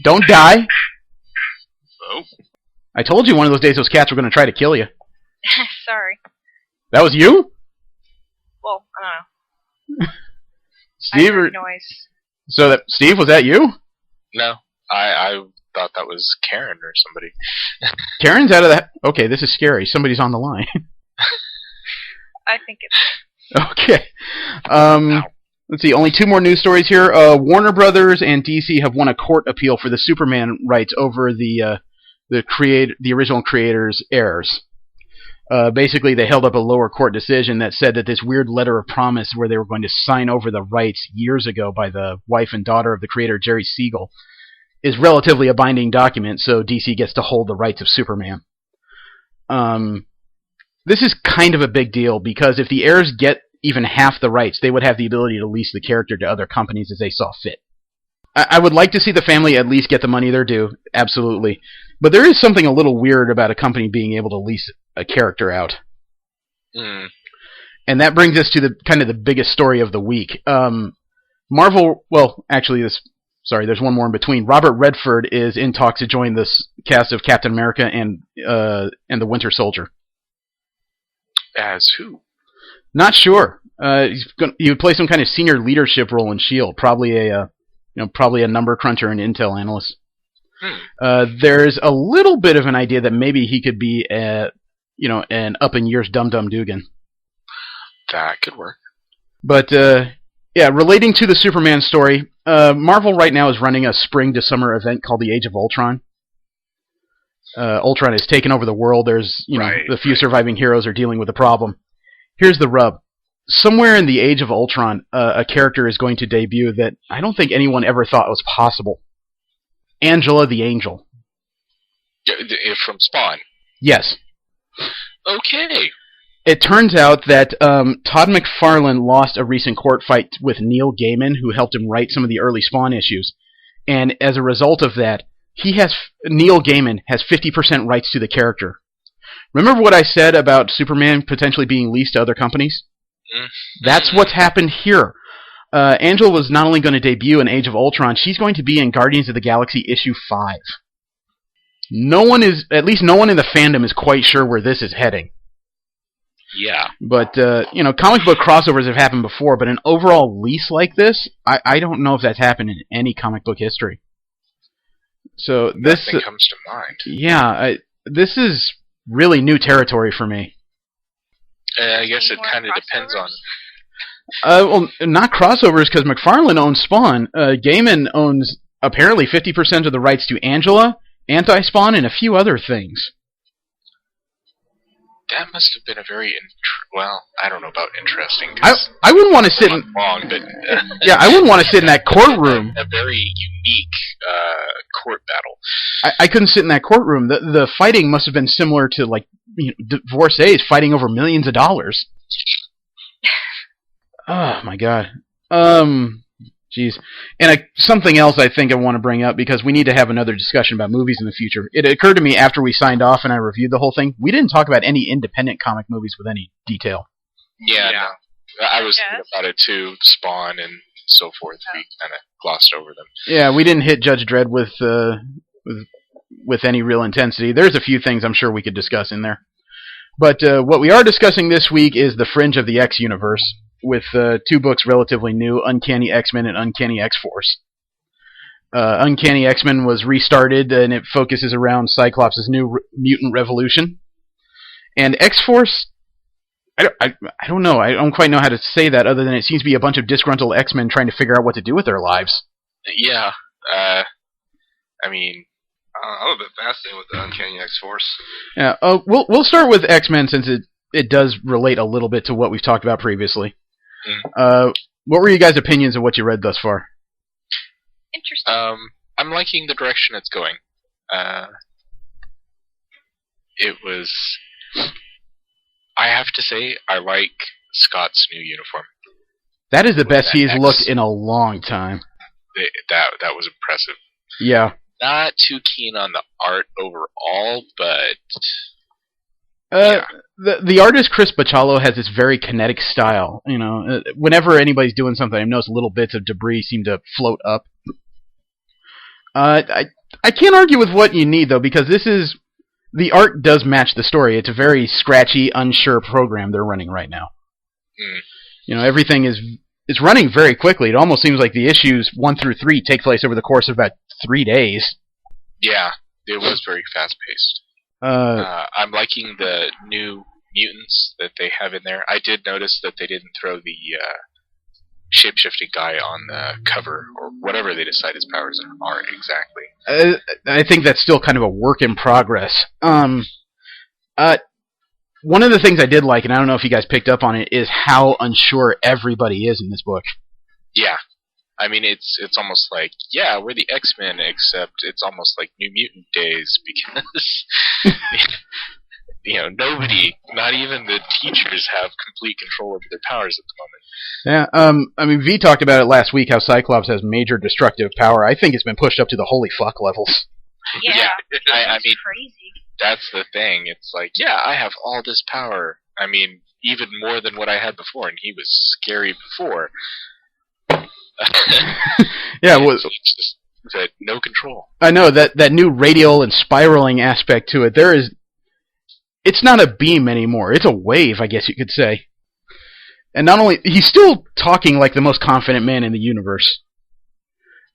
S3: Don't die.
S2: Oh.
S3: I told you one of those days those cats were going to try to kill you.
S5: Sorry.
S3: That was you?
S5: Well, I don't know.
S3: Steve,
S5: I heard noise.
S3: So Steve, was that you?
S4: No, I thought that was Karen or somebody.
S3: Karen's out of that. Okay, this is scary. Somebody's on the line.
S5: I think it's.
S3: Okay. Let's see. Only two more news stories here. Warner Brothers and DC have won a court appeal for the Superman rights over the original creator's heirs. Basically, they held up a lower court decision that said that this weird letter of promise where they were going to sign over the rights years ago by the wife and daughter of the creator, Jerry Siegel, is relatively a binding document, so DC gets to hold the rights of Superman. This is kind of a big deal, because if the heirs get even half the rights, they would have the ability to lease the character to other companies as they saw fit. I would like to see the family at least get the money they're due, absolutely. But there is something a little weird about a company being able to lease a character out. And that brings us to the biggest story of the week. Marvel, well, actually, there's one more in between. Robert Redford is in talks to join this cast of Captain America and the Winter Soldier.
S4: As who?
S3: Not sure. He would play some kind of senior leadership role in S.H.I.E.L.D., probably a number cruncher and intel analyst. There's a little bit of an idea that maybe he could be an up-in-years Dum-Dum Dugan.
S4: That could work. But,
S3: relating to the Superman story, Marvel right now is running a spring to summer event called the Age of Ultron. Ultron has taken over the world. There's, the few surviving heroes are dealing with a problem. Here's the rub. Somewhere in the Age of Ultron, a character is going to debut that I don't think anyone ever thought was possible. Angela the Angel.
S4: From Spawn?
S3: Yes.
S4: Okay.
S3: It turns out that Todd McFarlane lost a recent court fight with Neil Gaiman, who helped him write some of the early Spawn issues. And as a result of that, Neil Gaiman has 50% rights to the character. Remember what I said about Superman potentially being leased to other companies? That's what's happened here. Angela was not only going to debut in Age of Ultron, she's going to be in Guardians of the Galaxy issue 5. At least no one in the fandom is quite sure where this is heading.
S4: Yeah.
S3: But, comic book crossovers have happened before, but an overall lease like this, I don't know if that's happened in any comic book history. So this...
S4: Nothing comes to mind.
S3: Yeah, this is really new territory for me.
S4: I guess it kind of depends on...
S3: Well, not crossovers, because McFarlane owns Spawn. Gaiman owns apparently 50% of the rights to Angela, Anti-Spawn, and a few other things.
S4: That must have been a very, I don't know about interesting.
S3: I wouldn't want to sit in...
S4: Long, but,
S3: I wouldn't want to sit in that courtroom.
S4: A very unique court battle.
S3: I couldn't sit in that courtroom. The fighting must have been similar to, divorcees fighting over millions of dollars. Oh, my God. Jeez. And something else I think I want to bring up, because we need to have another discussion about movies in the future. It occurred to me after we signed off and I reviewed the whole thing, we didn't talk about any independent comic movies with any detail.
S4: Yeah. No. I was thinking about it too, Spawn and so forth. We kind of glossed over them.
S3: Yeah, we didn't hit Judge Dredd with any real intensity. There's a few things I'm sure we could discuss in there. But what we are discussing this week is the Fringe of the X universe, with 2 books relatively new, Uncanny X-Men and Uncanny X-Force. Uncanny X-Men was restarted, and it focuses around Cyclops' new mutant revolution. And X-Force, I don't know. I don't quite know how to say that other than it seems to be a bunch of disgruntled X-Men trying to figure out what to do with their lives.
S4: Yeah. I mean,
S2: I'm a bit fascinated with the Uncanny X-Force.
S3: Yeah. We'll start with X-Men since it does relate a little bit to what we've talked about previously. What were you guys' opinions of what you read thus far?
S5: Interesting.
S4: I'm liking the direction it's going. It was... I have to say, I like Scott's new uniform.
S3: That is the best he's looked in a long time.
S4: That was impressive.
S3: Yeah.
S4: Not too keen on the art overall, but...
S3: yeah. The artist Chris Bachalo has this very kinetic style. You know, whenever anybody's doing something, I've noticed little bits of debris seem to float up. I can't argue with what you need, though, because the art does match the story. It's a very scratchy, unsure program they're running right now. You know, everything is running very quickly. It almost seems like the issues 1 through 3 take place over the course of about 3 days.
S4: Yeah, it was very fast-paced. I'm liking the new mutants that they have in there. I did notice that they didn't throw the shape-shifting guy on the cover, or whatever they decide his powers are exactly.
S3: I think that's still kind of a work in progress. One of the things I did like, and I don't know if you guys picked up on it, is how unsure everybody is in this book.
S4: Yeah. I mean, it's almost like, yeah, we're the X-Men, except it's almost like New Mutant days, because, you know, nobody, not even the teachers, have complete control over their powers at the moment.
S3: Yeah, I mean, V talked about it last week, how Cyclops has major destructive power. I think it's been pushed up to the holy fuck levels.
S5: Yeah,
S4: I mean,
S5: crazy.
S4: That's the thing. It's like, yeah, I have all this power. I mean, even more than what I had before, and he was scary before.
S3: Yeah,
S4: it's just that no control.
S3: I know that new radial and spiraling aspect to it. It's not a beam anymore. It's a wave, I guess you could say. And not only he's still talking like the most confident man in the universe.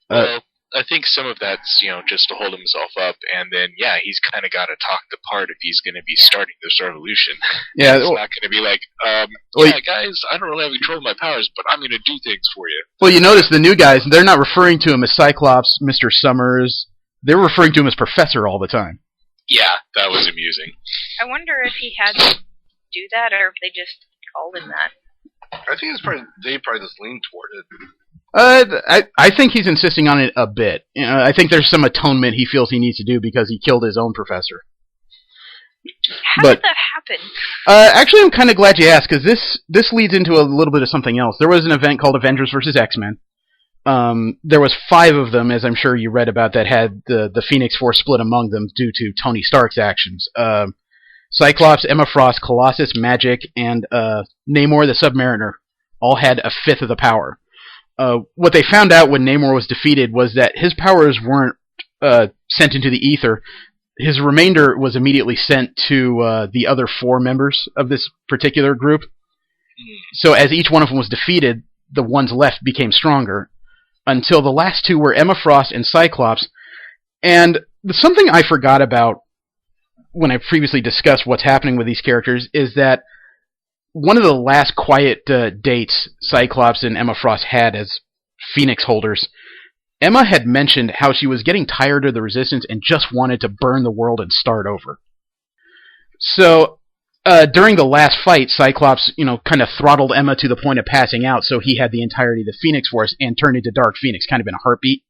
S4: Well, I think some of that's, you know, just to hold himself up, and then, yeah, he's kind of got to talk the part if he's going to be starting this revolution.
S3: Yeah,
S4: it's not going to be like, yeah, guys, I don't really have control of my powers, but I'm going to do things for you.
S3: Well, you notice the new guys, they're not referring to him as Cyclops, Mr. Summers. They're referring to him as Professor all the time.
S4: Yeah, that was amusing.
S5: I wonder if he had to do that, or if they just called him that.
S2: I think they probably just leaned toward it.
S3: I think he's insisting on it a bit. You know, I think there's some atonement he feels he needs to do because he killed his own professor.
S5: How did that happen?
S3: Actually, I'm kind of glad you asked, because this leads into a little bit of something else. There was an event called Avengers vs. X-Men. There was 5 of them, as I'm sure you read about, that had the Phoenix Force split among them due to Tony Stark's actions. Cyclops, Emma Frost, Colossus, Magic, and Namor the Submariner all had a fifth of the power. What they found out when Namor was defeated was that his powers weren't sent into the ether. His remainder was immediately sent to the other 4 members of this particular group. So as each one of them was defeated, the ones left became stronger, until the last 2 were Emma Frost and Cyclops. And something I forgot about when I previously discussed what's happening with these characters is that one of the last quiet dates Cyclops and Emma Frost had as Phoenix holders, Emma had mentioned how she was getting tired of the Resistance and just wanted to burn the world and start over. So, during the last fight, Cyclops, kind of throttled Emma to the point of passing out, so he had the entirety of the Phoenix Force and turned into Dark Phoenix, kind of in a heartbeat.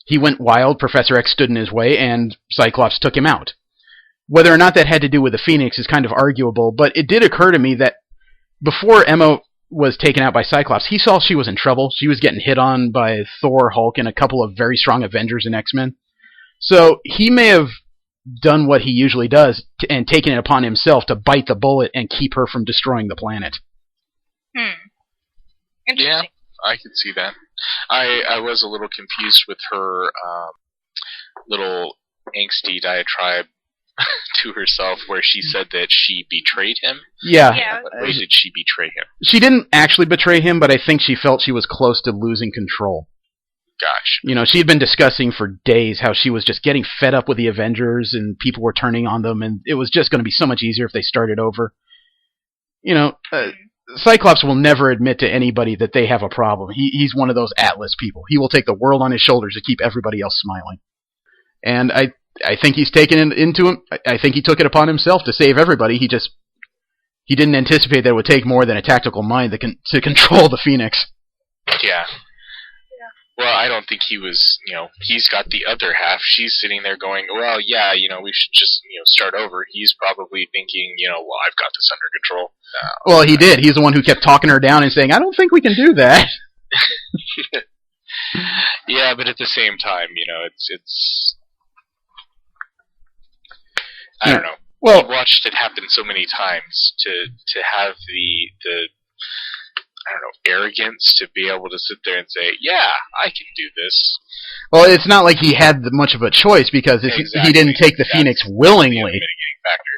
S3: He went wild, Professor X stood in his way, and Cyclops took him out. Whether or not that had to do with the Phoenix is kind of arguable, but it did occur to me that before Emma was taken out by Cyclops, he saw she was in trouble. She was getting hit on by Thor, Hulk, and a couple of very strong Avengers and X-Men. So he may have done what he usually does and taken it upon himself to bite the bullet and keep her from destroying the planet.
S4: Yeah, I could see that. I was a little confused with her little angsty diatribe to herself where she said that she betrayed him.
S3: Yeah.
S4: What way did she betray him?
S3: She didn't actually betray him, but I think she felt she was close to losing control.
S4: Gosh.
S3: You know, she had been discussing for days how she was just getting fed up with the Avengers and people were turning on them, and it was just going to be so much easier if they started over. You know, Cyclops will never admit to anybody that they have a problem. He's one of those Atlas people. He will take the world on his shoulders to keep everybody else smiling. And I think he's taken it into him. I think he took it upon himself to save everybody. He didn't anticipate that it would take more than a tactical mind to control the Phoenix.
S4: Yeah. Well, I don't think he was, he's got the other half. She's sitting there going, well, yeah, we should just, start over. He's probably thinking, well, I've got this under control.
S3: Well, he did. He's the one who kept talking her down and saying, I don't think we can do that.
S4: Yeah, but at the same time, it's I don't know.
S3: Well,
S4: I've watched it happen so many times to have the I don't know, arrogance to be able to sit there and say, yeah, I can do this.
S3: Well, it's not like he had much of a choice, because he didn't take the Phoenix willingly.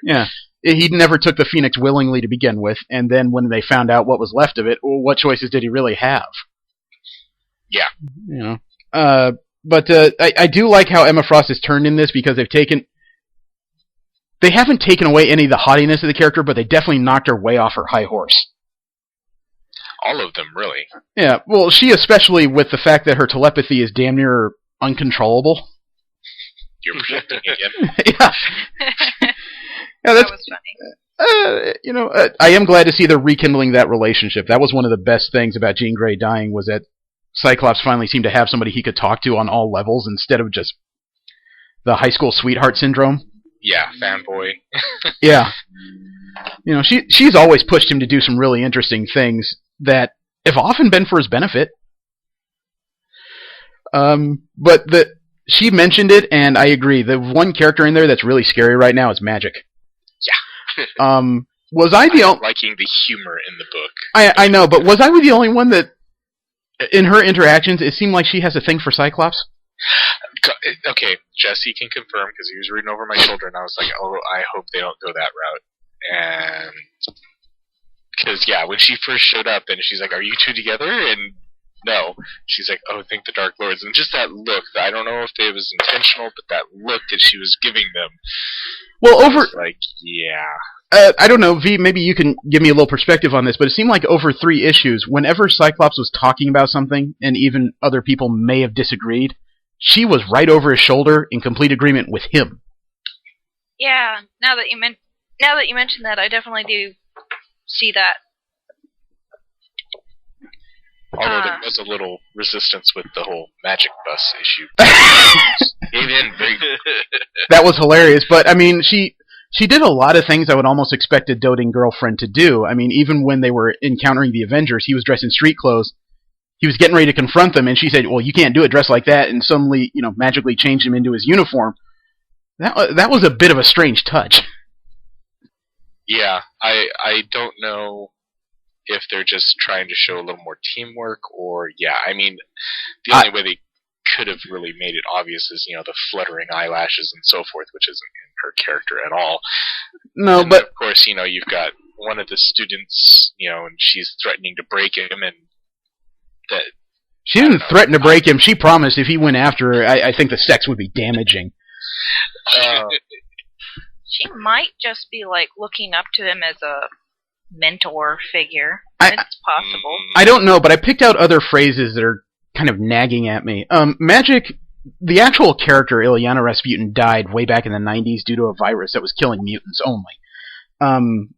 S3: Yeah, he never took the Phoenix willingly to begin with, and then when they found out what was left of it, well, what choices did he really have?
S4: Yeah.
S3: But I do like how Emma Frost has turned in this, because they haven't taken away any of the haughtiness of the character, but they definitely knocked her way off her high horse.
S4: All of them, really.
S3: Yeah, well, she especially, with the fact that her telepathy is damn near uncontrollable.
S4: You're projecting again.
S3: Yeah. Yeah,
S5: that was funny.
S3: I am glad to see they're rekindling that relationship. That was one of the best things about Jean Grey dying, was that Cyclops finally seemed to have somebody he could talk to on all levels, instead of just the high school sweetheart syndrome.
S4: Yeah, fanboy.
S3: Yeah. She's always pushed him to do some really interesting things that have often been for his benefit. But she mentioned it, and I agree. The one character in there that's really scary right now is Magic.
S4: Yeah.
S3: Was I the only...
S4: liking the humor in the book.
S3: I know, but was I the only one that, in her interactions, it seemed like she has a thing for Cyclops?
S4: Okay, Jesse can confirm, because he was reading over my shoulder, and I was like, oh, I hope they don't go that route. And... because, yeah, when she first showed up, and she's like, are you two together? And no. She's like, oh, thank the Dark Lords. And just that look, I don't know if it was intentional, but that look that she was giving them.
S3: Well,
S4: yeah.
S3: I don't know, V, maybe you can give me a little perspective on this, but it seemed like over 3 issues, whenever Cyclops was talking about something, and even other people may have disagreed, she was right over his shoulder in complete agreement with him.
S5: Yeah, now that you mention that, I definitely do see that.
S4: Although there was a little resistance with the whole Magic Bus issue. Gave in very...
S3: That was hilarious, but I mean, she did a lot of things I would almost expect a doting girlfriend to do. I mean, even when they were encountering the Avengers, he was dressed in street clothes. He was getting ready to confront them, and she said, well, you can't do it dressed like that, and suddenly, magically changed him into his uniform. That was a bit of a strange touch.
S4: Yeah, I don't know if they're just trying to show a little more teamwork, or, yeah, I mean, the only way they could have really made it obvious is, the fluttering eyelashes and so forth, which isn't in her character at all.
S3: No,
S4: and
S3: but...
S4: of course, you've got one of the students, and she's threatening to break him, and that...
S3: She didn't threaten to break him. She promised if he went after her, I think the sex would be damaging.
S5: She might just be, looking up to him as a mentor figure. It's possible.
S3: I don't know, but I picked out other phrases that are kind of nagging at me. Magic, the actual character, Ilyana Rasputin, died way back in the 90s due to a virus that was killing mutants only.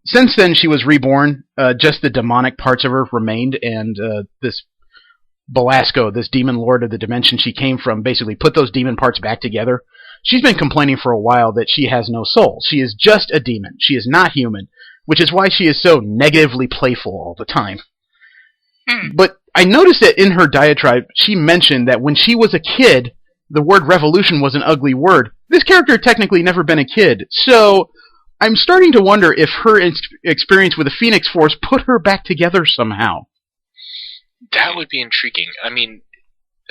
S3: Since then, she was reborn. Just the demonic parts of her remained, and this Belasco, this demon lord of the dimension she came from, basically put those demon parts back together. She's been complaining for a while that she has no soul. She is just a demon. She is not human, which is why she is so negatively playful all the time. But I noticed that in her diatribe, she mentioned that when she was a kid, the word revolution was an ugly word. This character had technically never been a kid, so I'm starting to wonder if her experience with the Phoenix Force put her back together somehow.
S4: That would be intriguing. I mean,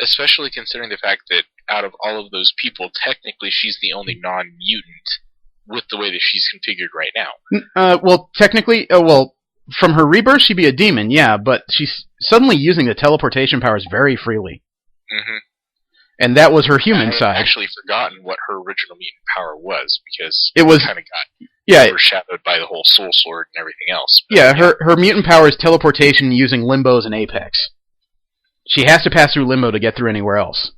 S4: especially considering the fact that out of all of those people, technically she's the only non-mutant. with the way that she's configured right now.
S3: Well, technically, from her rebirth, she'd be a demon, yeah, but she's suddenly using the teleportation powers very freely.
S4: Mm-hmm.
S3: And that was her human side.
S4: I had actually forgotten what her original mutant power was, because
S3: it was
S4: kind of got overshadowed by the whole soul sword and everything else.
S3: But, her mutant power is teleportation using limbos and apex. She has to pass through limbo to get through anywhere else.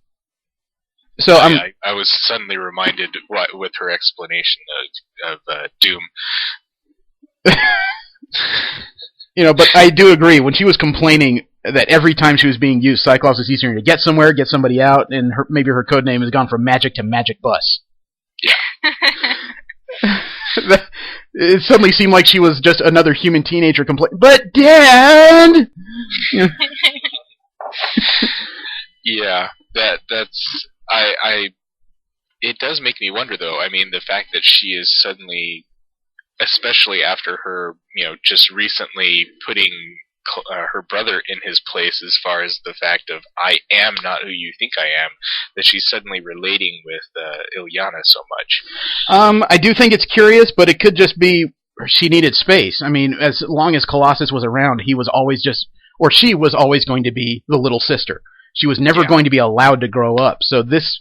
S3: So
S4: I was suddenly reminded with her explanation of Doom.
S3: But I do agree. When she was complaining that every time she was being used, Cyclops was easier to get somewhere, get somebody out, and maybe her code name has gone from Magic to Magic Bus.
S4: Yeah.
S3: It suddenly seemed like she was just another human teenager complaining, but Dad!
S4: Yeah, that's... It does make me wonder, though. I mean, the fact that she is suddenly, especially after her, just recently putting her brother in his place as far as the fact of, I am not who you think I am, that she's suddenly relating with Illyana so much.
S3: I do think it's curious, but it could just be she needed space. I mean, as long as Colossus was around, he was always she was always going to be the little sister. She was never going to be allowed to grow up. So this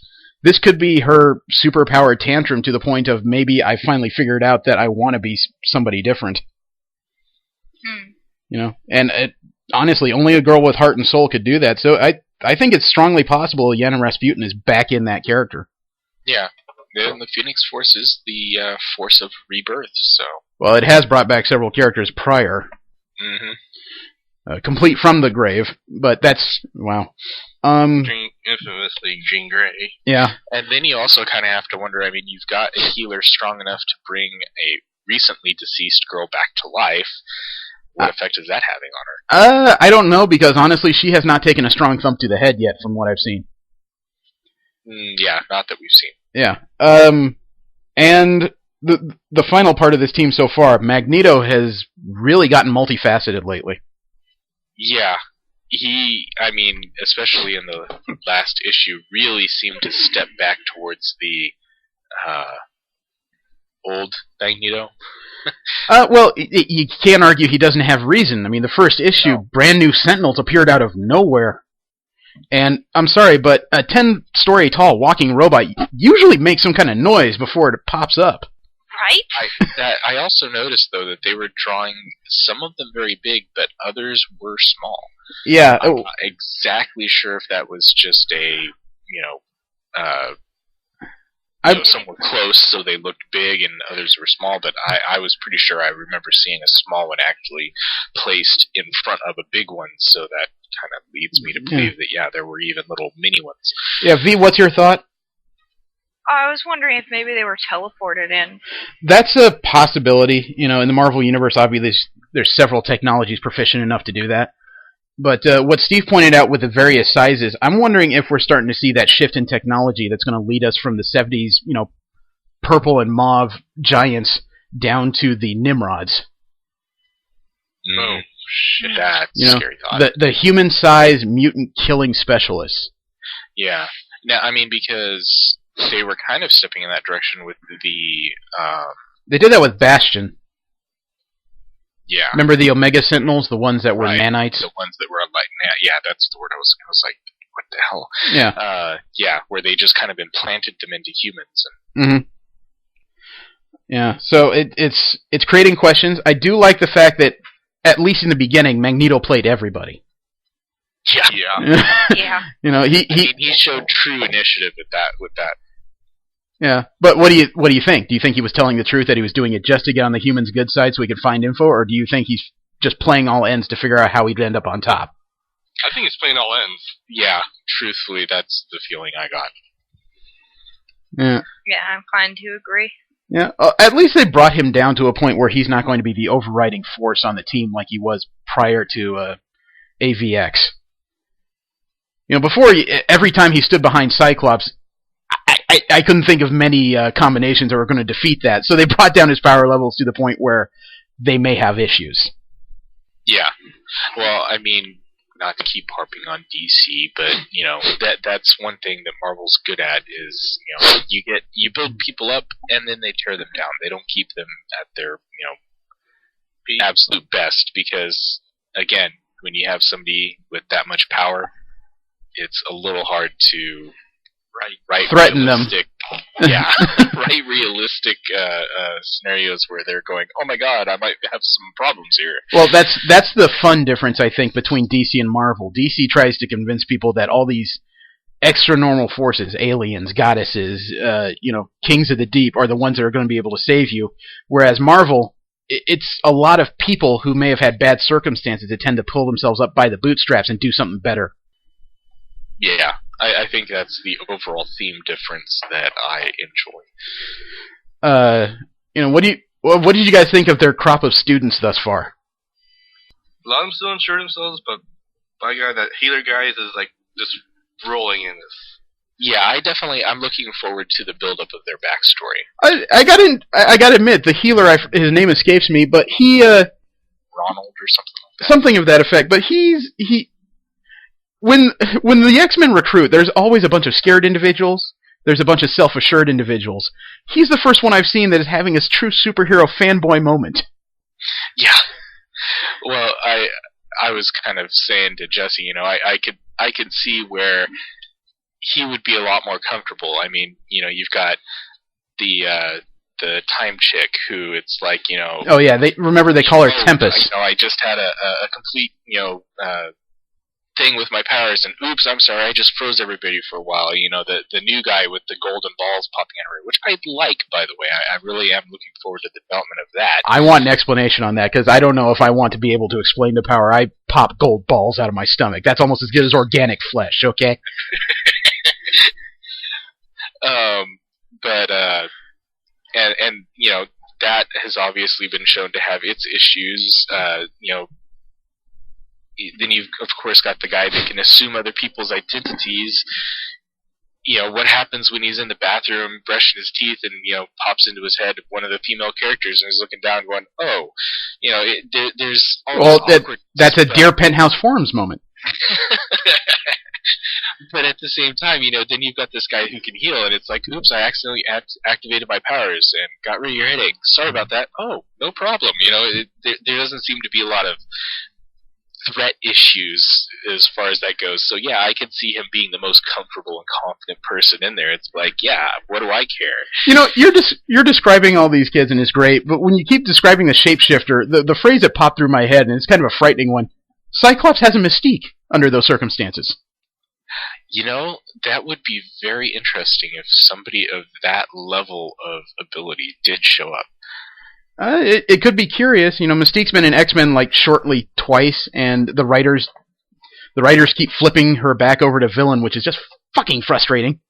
S3: could be her superpowered tantrum to the point of, maybe I finally figured out that I want to be somebody different. And honestly, only a girl with heart and soul could do that. So I think it's strongly possible Yelena Rasputin is back in that character.
S4: Yeah. And the Phoenix Force is the force of rebirth, so...
S3: Well, it has brought back several characters prior.
S4: Mm-hmm.
S3: Complete from the grave, but that's, wow.
S2: Infamously Jean Grey.
S3: Yeah.
S4: And then you also kind of have to wonder, I mean, you've got a healer strong enough to bring a recently deceased girl back to life. What effect is that having on her?
S3: I don't know, because honestly, she has not taken a strong thump to the head yet, from what I've seen.
S4: Yeah, not that we've seen.
S3: Yeah. And the final part of this team so far, Magneto has really gotten multifaceted lately.
S4: Yeah. I mean, especially in the last issue, really seemed to step back towards the old Magneto.
S3: Well, you can't argue he doesn't have reason. I mean, the first issue, brand new Sentinels appeared out of nowhere. And I'm sorry, but a 10-story tall walking robot usually makes some kind of noise before it pops up.
S5: Right?
S4: I also noticed, though, that they were drawing some of them very big, but others were small.
S3: Yeah.
S4: I'm not exactly sure if that was just some were close, so they looked big, and others were small, but I was pretty sure I remember seeing a small one actually placed in front of a big one, so that kind of leads me to believe that, there were even little mini ones.
S3: Yeah, V, what's your thought?
S5: I was wondering if maybe they were teleported in.
S3: That's a possibility. In the Marvel Universe, obviously, there's several technologies proficient enough to do that. But what Steve pointed out with the various sizes, I'm wondering if we're starting to see that shift in technology that's going to lead us from the 70s, purple and mauve giants down to the Nimrods.
S4: Oh, shit. That's a scary thought.
S3: The human-sized mutant killing specialists.
S4: Yeah. Now, I mean, because they were kind of stepping in that direction with the...
S3: They did that with Bastion.
S4: Yeah.
S3: Remember the Omega Sentinels, the ones that were nanites?
S4: The ones that were like, yeah, that's the word I was like, what the hell?
S3: Yeah.
S4: Where they just kind of implanted them into humans.
S3: Mm-hmm. Yeah, so it's creating questions. I do like the fact that, at least in the beginning, Magneto played everybody.
S4: Yeah.
S5: Yeah.
S3: He
S4: showed true initiative with that.
S3: Yeah, but what do you think? Do you think he was telling the truth, that he was doing it just to get on the humans' good side so he could find info, or do you think he's just playing all ends to figure out how he'd end up on top?
S2: I think he's playing all ends.
S4: Yeah, truthfully, that's the feeling I got.
S3: Yeah.
S5: Yeah, I'm inclined to agree.
S3: Yeah, at least they brought him down to a point where he's not going to be the overriding force on the team like he was prior to AVX. Before, every time he stood behind Cyclops, I couldn't think of many combinations that were going to defeat that, so they brought down his power levels to the point where they may have issues.
S4: Yeah. Well, I mean, not to keep harping on DC, but that's one thing that Marvel's good at is you build people up and then they tear them down. They don't keep them at their absolute best, because again, when you have somebody with that much power, it's a little hard to
S3: threaten them.
S4: Yeah, write realistic scenarios where they're going, oh my god, I might have some problems here.
S3: Well, that's the fun difference, I think, between DC and Marvel. DC tries to convince people that all these extra normal forces, aliens, goddesses, kings of the deep, are the ones that are going to be able to save you, whereas Marvel, it's a lot of people who may have had bad circumstances that tend to pull themselves up by the bootstraps and do something better.
S4: Yeah, I think that's the overall theme difference that I enjoy.
S3: What did you guys think of their crop of students thus far?
S2: A lot of them still unsure themselves, but by God, that healer guy is like just rolling in this.
S4: Yeah, I'm looking forward to the build-up of their backstory.
S3: I gotta admit, the healer, his name escapes me, but he
S4: Ronald or something like that.
S3: Something of that effect. But when the X-Men recruit, there's always a bunch of scared individuals. There's a bunch of self-assured individuals. He's the first one I've seen that is having his true superhero fanboy moment.
S4: Yeah. Well, I was kind of saying to Jesse, I could see where he would be a lot more comfortable. I mean, you've got the time chick who it's like,
S3: Oh yeah, they call her Tempest.
S4: I just had a complete thing with my powers, and oops, I'm sorry, I just froze everybody for a while. The new guy with the golden balls popping out of her, which I like, by the way. I really am looking forward to the development of that.
S3: I want an explanation on that, because I don't know if I want to be able to explain the power. I pop gold balls out of my stomach. That's almost as good as organic flesh, okay?
S4: That has obviously been shown to have its issues. Then you've of course got the guy that can assume other people's identities. What happens when he's in the bathroom brushing his teeth and pops into his head one of the female characters and is looking down going, oh, there's all
S3: that's a Dear Penthouse Forums moment.
S4: But at the same time, then you've got this guy who can heal, and it's like, oops, I accidentally activated my powers and got rid of your headache. Sorry about that. Oh, no problem. There doesn't seem to be a lot of threat issues as far as that goes. So yeah, I could see him being the most comfortable and confident person in there. It's like, yeah, what do I care?
S3: You're describing all these kids and it's great, but when you keep describing the shapeshifter, the phrase that popped through my head, and it's kind of a frightening one, Cyclops has a mystique under those circumstances.
S4: That would be very interesting if somebody of that level of ability did show up.
S3: It could be curious. Mystique's been in X-Men shortly twice, and the writers keep flipping her back over to villain, which is just fucking frustrating.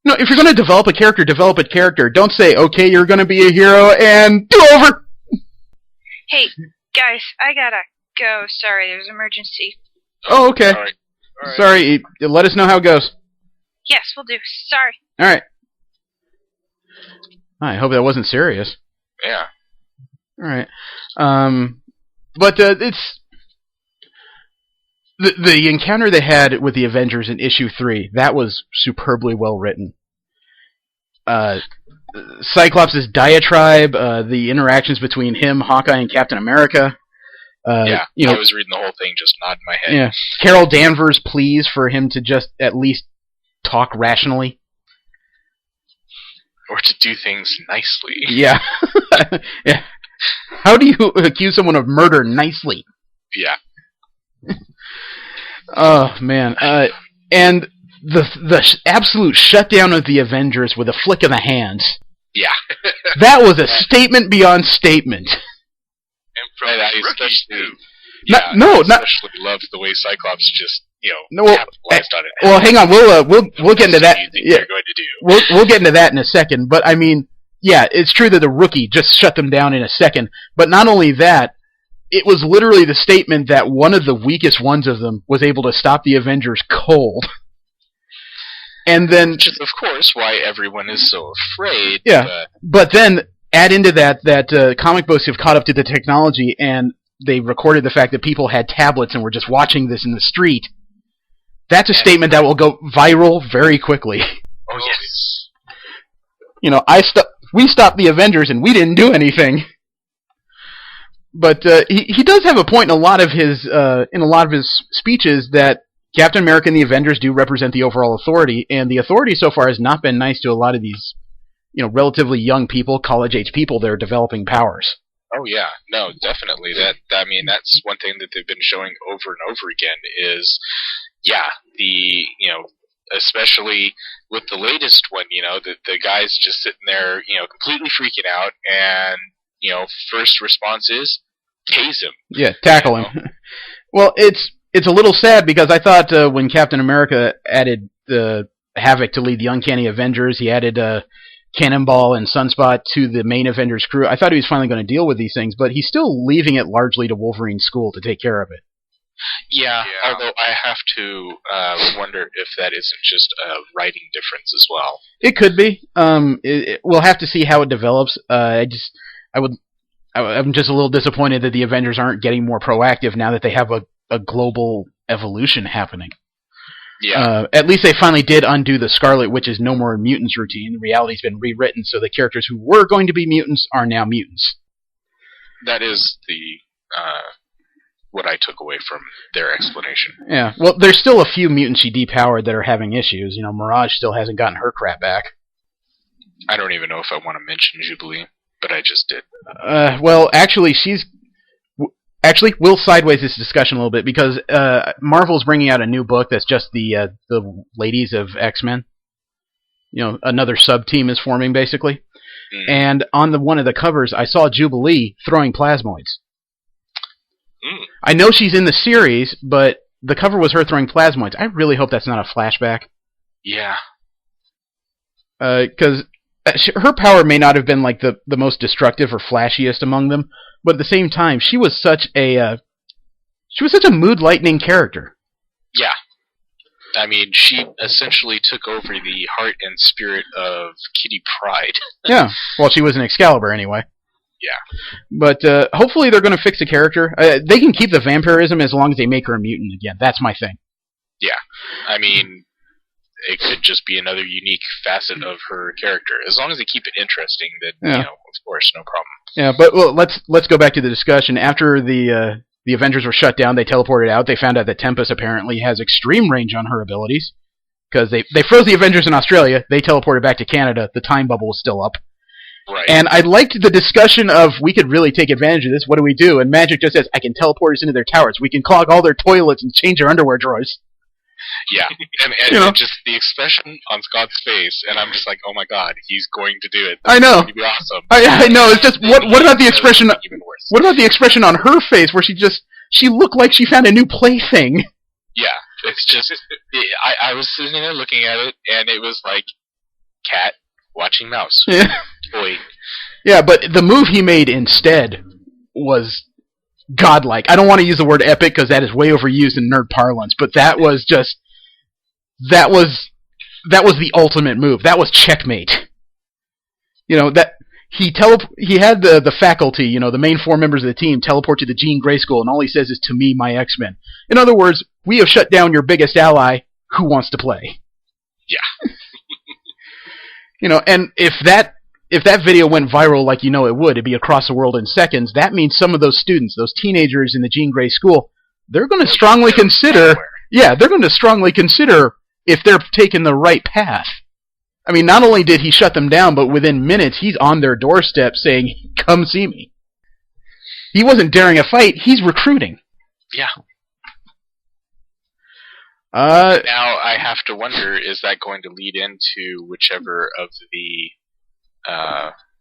S3: No, if you're going to develop a character, develop a character. Don't say, okay, you're going to be a hero, and do over!
S5: Hey, guys, I gotta go. Sorry, there's an emergency.
S3: Oh, okay.
S4: All right.
S3: Sorry, let us know how it goes.
S5: Yes, we'll do. Sorry.
S3: Alright. I hope that wasn't serious.
S4: Yeah.
S3: Alright. But it's... The encounter they had with the Avengers in issue 3, that was superbly well written. Cyclops' diatribe, the interactions between him, Hawkeye, and Captain America...
S4: I was reading the whole thing, just nodding my head.
S3: Yeah, Carol Danvers' pleas for him to just at least talk rationally.
S4: Or to do things nicely.
S3: Yeah. Yeah. How do you accuse someone of murder nicely?
S4: Yeah.
S3: Oh, man. And the absolute shutdown of the Avengers with a flick of the hands.
S4: Yeah.
S3: That was a statement beyond statement.
S2: And
S4: I especially
S2: loved the way Cyclops just
S4: capitalized on it.
S3: Well, hang on, we'll get into that.
S4: Yeah, they're going to do.
S3: We'll get into that in a second. But I mean, yeah, it's true that the Rookie just shut them down in a second. But not only that, it was literally the statement that one of the weakest ones of them was able to stop the Avengers cold. And then,
S4: which is of course why everyone is so afraid.
S3: Yeah, but then add into that comic books have caught up to the technology, and they recorded the fact that people had tablets and were just watching this in the street, that's a statement that will go viral very quickly.
S4: Oh, yes.
S3: You know, we stopped the Avengers and we didn't do anything. But he does have a point in a lot of his speeches that Captain America and the Avengers do represent the overall authority, and the authority so far has not been nice to a lot of these, you know, relatively young people, college-age people that are developing powers.
S4: Oh yeah, no, definitely. That's one thing that they've been showing over and over again is, especially with the latest one, you know, the guy's just sitting there, you know, completely freaking out, and, you know, first response is tase him.
S3: Yeah, tackle him. Well, it's a little sad because I thought when Captain America added Havoc to lead the Uncanny Avengers, he added Cannonball and Sunspot to the main Avengers crew. I thought he was finally going to deal with these things, but he's still leaving it largely to Wolverine's school to take care of it.
S4: Yeah, although I have to wonder if that isn't just a writing difference as well.
S3: It could be. We'll have to see how it develops. I'm just a little disappointed that the Avengers aren't getting more proactive now that they have a global evolution happening.
S4: Yeah.
S3: At least they finally did undo the Scarlet Witch's No More Mutants routine. The reality's been rewritten, so the characters who were going to be mutants are now mutants.
S4: That is what I took away from their explanation.
S3: Yeah. Well, there's still a few mutants she depowered that are having issues. You know, Mirage still hasn't gotten her crap back.
S4: I don't even know if I want to mention Jubilee, but I just did.
S3: Well, actually, we'll sideways this discussion a little bit because Marvel's bringing out a new book that's just the ladies of X-Men. You know, another sub-team is forming, basically. Mm. And on one of the covers, I saw Jubilee throwing plasmoids. Mm. I know she's in the series, but the cover was her throwing plasmoids. I really hope that's not a flashback.
S4: Yeah.
S3: Because her power may not have been like the most destructive or flashiest among them, but at the same time, she was such a mood lightening character.
S4: Yeah, I mean, she essentially took over the heart and spirit of Kitty Pryde.
S3: Yeah, well, she was an Excalibur anyway.
S4: Yeah,
S3: but hopefully they're going to fix the character. They can keep the vampirism as long as they make her a mutant again. That's my thing.
S4: Yeah, I mean, it could just be another unique facet of her character. As long as they keep it interesting, then, you know, of course, no problem.
S3: Yeah, but well, let's go back to the discussion. After the Avengers were shut down, they teleported out. They found out that Tempest apparently has extreme range on her abilities. Because they froze the Avengers in Australia. They teleported back to Canada. The time bubble was still up.
S4: Right.
S3: And I liked the discussion of, we could really take advantage of this. What do we do? And Magic just says, I can teleport us into their towers. We can clog all their toilets and change their underwear drawers.
S4: Yeah, and just the expression on Scott's face, and I'm just like, oh my god, he's going to do it.
S3: I know.
S4: It's going to be awesome.
S3: I know. It's just what about the expression? Even worse. What about the expression on her face where she looked like she found a new plaything?
S4: Yeah, it's just I was sitting there looking at it, and it was like cat watching mouse.
S3: Yeah.
S4: Toy.
S3: Yeah, but the move he made instead was godlike. I don't want to use the word epic because that is way overused in nerd parlance, but that was the ultimate move. That was checkmate. You know, that he had the faculty, you know, the main four members of the team teleport to the Jean Grey School, and all he says is, to me, my X-Men. In other words, we have shut down your biggest ally. Who wants to play?
S4: Yeah.
S3: You know, and if that video went viral like you know it would, it'd be across the world in seconds. That means some of those students, those teenagers in the Jean Grey School, they're going to strongly consider. Yeah, they're going to strongly consider if they're taking the right path. I mean, not only did he shut them down, but within minutes he's on their doorstep saying, "Come see me." He wasn't daring a fight; he's recruiting.
S4: Yeah. Now I have to wonder: is that going to lead into whichever of the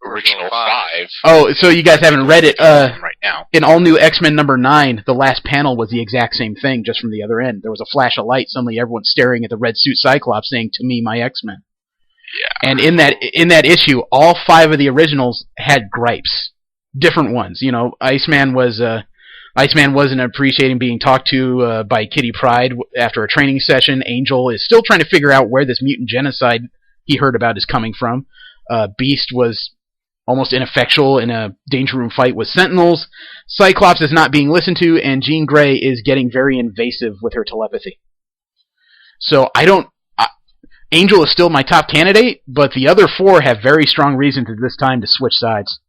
S4: original five?
S3: Oh, so you guys haven't read it?
S4: Right now,
S3: in All New X-Men #9, the last panel was the exact same thing, just from the other end. There was a flash of light. Suddenly, everyone's staring at the red suit Cyclops, saying, "To me, my X-Men."
S4: Yeah.
S3: And in that issue, all five of the originals had gripes, different ones. You know, Iceman wasn't appreciating being talked to by Kitty Pryde after a training session. Angel is still trying to figure out where this mutant genocide he heard about is coming from. Beast was almost ineffectual in a danger room fight with Sentinels. Cyclops is not being listened to, and Jean Grey is getting very invasive with her telepathy. So Angel is still my top candidate, but the other 4 have very strong reasons at this time to switch sides.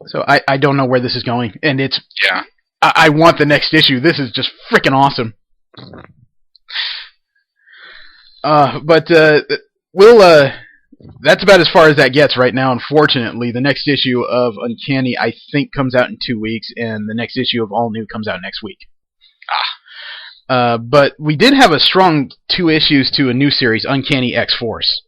S3: So I don't know where this is going, and it's...
S4: Yeah.
S3: I want the next issue. This is just freaking awesome. That's about as far as that gets right now, unfortunately. The next issue of Uncanny, I think, comes out in 2 weeks, and the next issue of All New comes out next week. But we did have a strong 2 issues to a new series, Uncanny X-Force.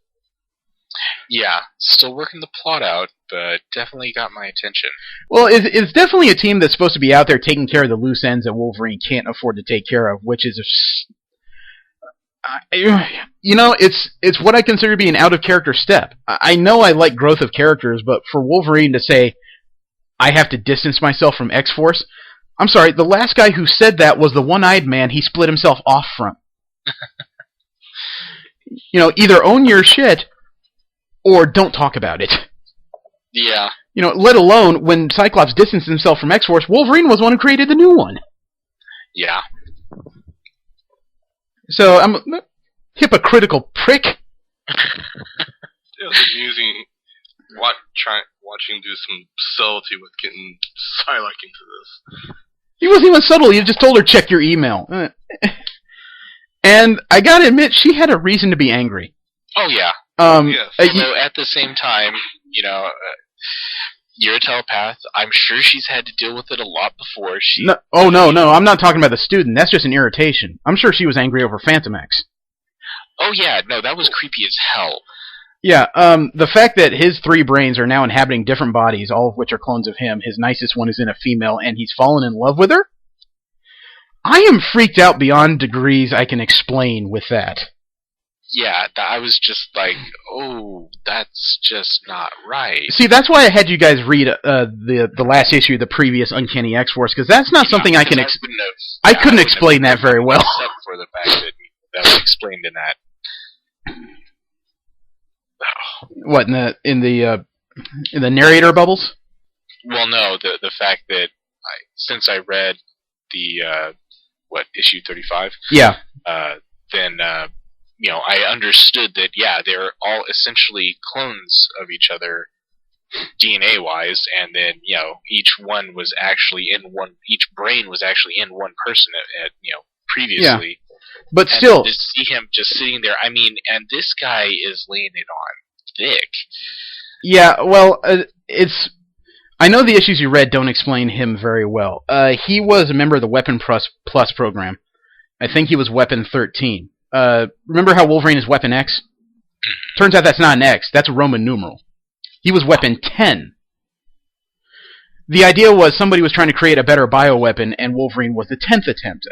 S4: Yeah, still working the plot out, but definitely got my attention.
S3: Well, it's definitely a team that's supposed to be out there taking care of the loose ends that Wolverine can't afford to take care of, which is it's what I consider to be an out-of-character step. I know I like growth of characters, but for Wolverine to say, I have to distance myself from X-Force, I'm sorry, the last guy who said that was the one-eyed man he split himself off from. Either own your shit, or don't talk about it.
S4: Yeah.
S3: Let alone, when Cyclops distanced himself from X-Force, Wolverine was the one who created the new one.
S4: Yeah.
S3: So, I'm a hypocritical prick.
S2: It was amusing watching him do some subtlety with getting Psylocke into this.
S3: He wasn't even subtle, he just told her, check your email. And I gotta admit, she had a reason to be angry.
S4: Oh, yeah.
S2: Yes.
S4: At the same time, you're a telepath. I'm sure she's had to deal with it a lot before.
S3: No, I'm not talking about the student. That's just an irritation. I'm sure she was angry over Phantom X.
S4: Oh, yeah. No, that was creepy as hell.
S3: Yeah, the fact that his 3 brains are now inhabiting different bodies, all of which are clones of him, his nicest one is in a female, and he's fallen in love with her? I am freaked out beyond degrees I can explain with that.
S4: Yeah, I was just like, oh, that's just not right.
S3: See, that's why I had you guys read the last issue of the previous Uncanny X-Force, because that's not something I can I couldn't explain that very well.
S4: Except for the fact that was explained in that.
S3: What, in the narrator bubbles?
S4: Well, no, the fact that since I read the issue 35?
S3: Yeah.
S4: Then I understood that they're all essentially clones of each other DNA-wise, and then each one was actually each brain was actually in one person at previously.
S3: Yeah. But still,
S4: to see him just sitting there, and this guy is laying it on thick.
S3: Yeah, well, I know the issues you read don't explain him very well. He was a member of the Weapon Plus program. I think he was Weapon 13. Remember how Wolverine is Weapon X? Turns out that's not an X, that's a Roman numeral. He was Weapon 10. The idea was somebody was trying to create a better bioweapon, and Wolverine was the 10th attempt.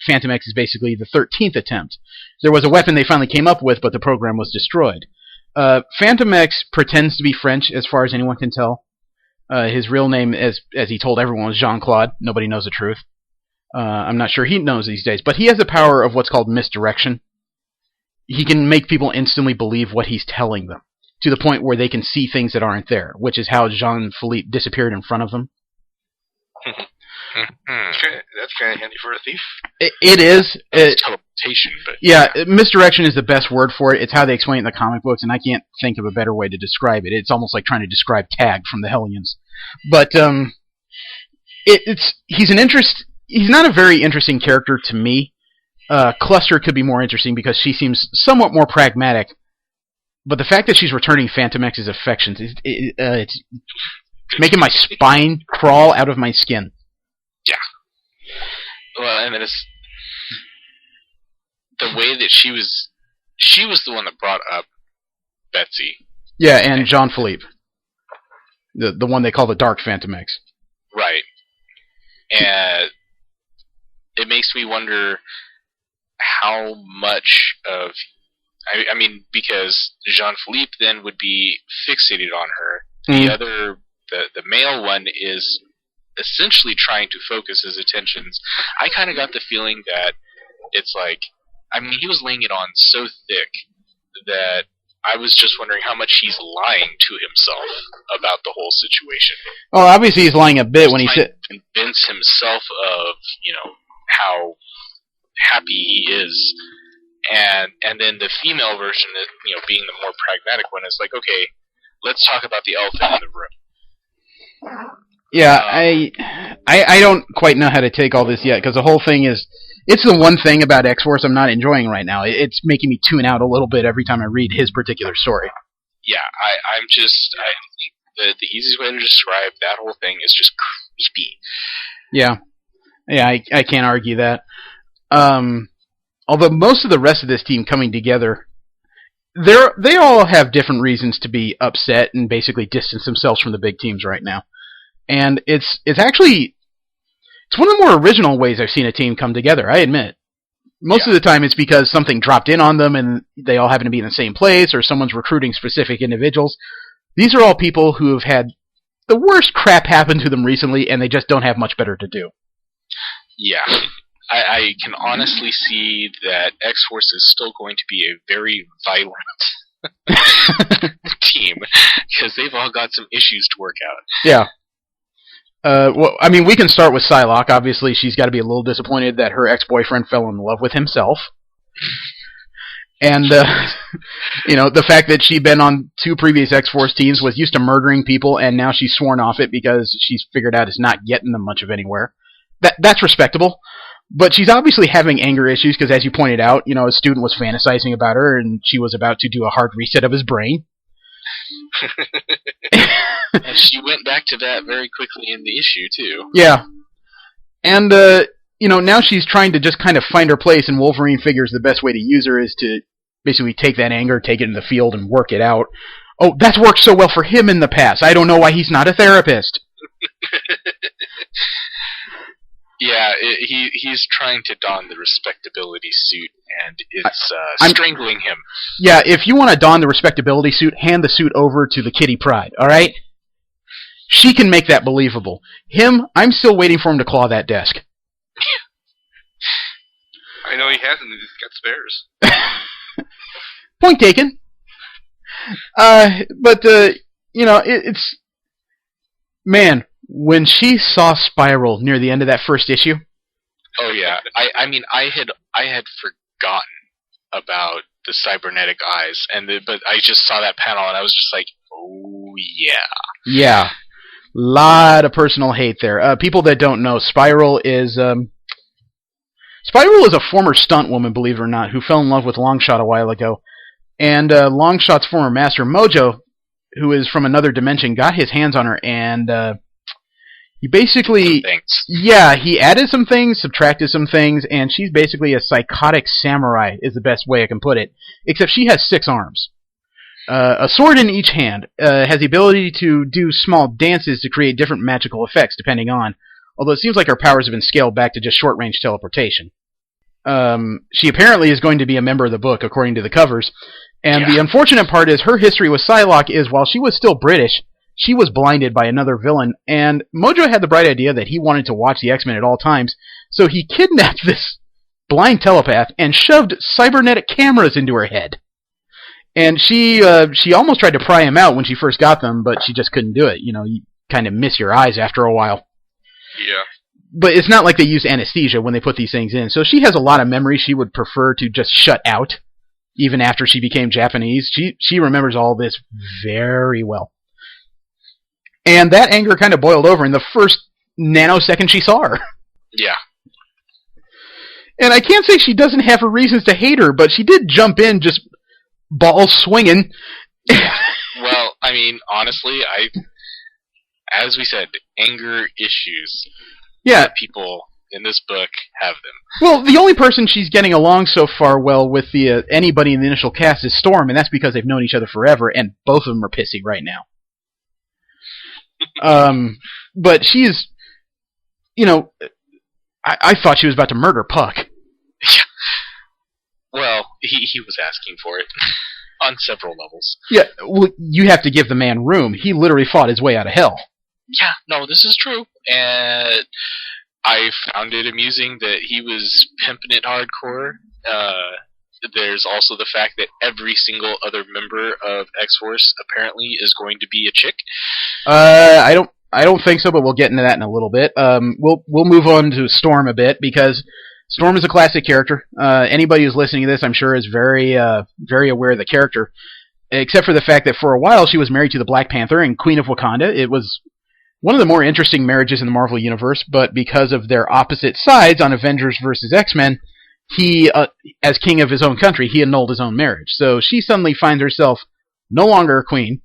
S3: Phantom X is basically the 13th attempt. There was a weapon they finally came up with, but the program was destroyed. Phantom X pretends to be French, as far as anyone can tell. His real name, as he told everyone, was Jean-Claude. Nobody knows the truth. I'm not sure he knows these days, but he has the power of what's called misdirection. He can make people instantly believe what he's telling them, to the point where they can see things that aren't there, which is how Jean-Philippe disappeared in front of them.
S2: That's kind of handy for a thief.
S3: It is.
S4: It's teleportation, but...
S3: Yeah, misdirection is the best word for it. It's how they explain it in the comic books, and I can't think of a better way to describe it. It's almost like trying to describe Tag from the Hellions. But he's not a very interesting character to me. Cluster could be more interesting because she seems somewhat more pragmatic. But the fact that she's returning Phantom X's affections, it's making my spine crawl out of my skin.
S4: Yeah. Well, and it's the way that she was the one that brought up Betsy.
S3: Yeah, and Jean-Philippe. The one they call the Dark Phantom X.
S4: Right. And it makes me wonder how much of... because Jean-Philippe then would be fixated on her. The male one is essentially trying to focus his attentions. I kind of got the feeling that it's like... he was laying it on so thick that I was just wondering how much he's lying to himself about the whole situation.
S3: Well, obviously he's lying a bit when he said...
S4: convince himself of, how happy he is. And then the female version, being the more pragmatic one, is like, okay, let's talk about the elephant in the room.
S3: Yeah, I don't quite know how to take all this yet, because the whole thing is... It's the one thing about X-Force I'm not enjoying right now. It's making me tune out a little bit every time I read his particular story.
S4: Yeah, I think the easiest way to describe that whole thing is just creepy.
S3: Yeah, I can't argue that. Although most of the rest of this team coming together, they all have different reasons to be upset and basically distance themselves from the big teams right now. And it's actually... It's one of the more original ways I've seen a team come together, I admit. Most of the time it's because something dropped in on them and they all happen to be in the same place, or someone's recruiting specific individuals. These are all people who have had the worst crap happen to them recently, and they just don't have much better to do.
S4: Yeah. I can honestly see that X-Force is still going to be a very violent team, because they've all got some issues to work out.
S3: Yeah. Well, I mean, we can start with Psylocke. Obviously, she's got to be a little disappointed that her ex-boyfriend fell in love with himself. And, the fact that she'd been on 2 previous X-Force teams, was used to murdering people, and now she's sworn off it because she's figured out it's not getting them much of anywhere. That's respectable. But she's obviously having anger issues because, as you pointed out, a student was fantasizing about her, and she was about to do a hard reset of his brain.
S4: And she went back to that very quickly in the issue, too.
S3: Yeah. And, now she's trying to just kind of find her place, and Wolverine figures the best way to use her is to basically take that anger, take it in the field, and work it out. Oh, that's worked so well for him in the past. I don't know why he's not a therapist.
S4: Yeah, he's trying to don the respectability suit, and it's strangling him.
S3: Yeah, if you want to don the respectability suit, hand the suit over to the Kitty Pryde, alright? She can make that believable. Him, I'm still waiting for him to claw that desk.
S2: I know he hasn't, he's got spares.
S3: Point taken. But it's... Man, when she saw Spiral near the end of that first issue...
S4: Oh yeah, I mean, I had forgotten about the cybernetic eyes, but I just saw that panel and I was just like, oh yeah.
S3: Yeah. Lot of personal hate there. People that don't know, Spiral is a former stunt woman, believe it or not, who fell in love with Longshot a while ago. And Longshot's former master, Mojo, who is from another dimension, got his hands on her, and he basically... Yeah, he added some things, subtracted some things, and she's basically a psychotic samurai, is the best way I can put it. Except she has 6 arms. A sword in each hand, has the ability to do small dances to create different magical effects, depending on... Although it seems like her powers have been scaled back to just short-range teleportation. She apparently is going to be a member of the book, according to the covers. And the unfortunate part is her history with Psylocke is, while she was still British, she was blinded by another villain, and Mojo had the bright idea that he wanted to watch the X-Men at all times, so he kidnapped this blind telepath and shoved cybernetic cameras into her head. And she almost tried to pry him out when she first got them, but she just couldn't do it. You kind of miss your eyes after a while.
S2: Yeah.
S3: But it's not like they use anesthesia when they put these things in, so she has a lot of memory she would prefer to just shut out, even after she became Japanese. She remembers all this very well. And that anger kind of boiled over in the first nanosecond she saw her.
S4: Yeah.
S3: And I can't say she doesn't have her reasons to hate her, but she did jump in just balls swinging.
S4: Yeah. Well, I mean, honestly, as we said, anger issues.
S3: Yeah.
S4: People in this book have them.
S3: Well, the only person she's getting along so far well with anybody in the initial cast is Storm, and that's because they've known each other forever, and both of them are pissy right now. But she's, I thought she was about to murder Puck.
S4: Yeah. Well, he was asking for it on several levels.
S3: Yeah, well, you have to give the man room. He literally fought his way out of hell.
S4: Yeah, no, this is true. And I found it amusing that he was pimping it hardcore. there's also the fact that every single other member of X-Force apparently is going to be a chick.
S3: I don't think so, but we'll get into that in a little bit. We'll move on to Storm a bit because Storm is a classic character. Anybody who's listening to this, I'm sure, is very aware of the character, except for the fact that for a while she was married to the Black Panther and Queen of Wakanda. It was one of the more interesting marriages in the Marvel Universe, but because of their opposite sides on Avengers vs. X-Men, he, as king of his own country, he annulled his own marriage. So she suddenly finds herself no longer a queen,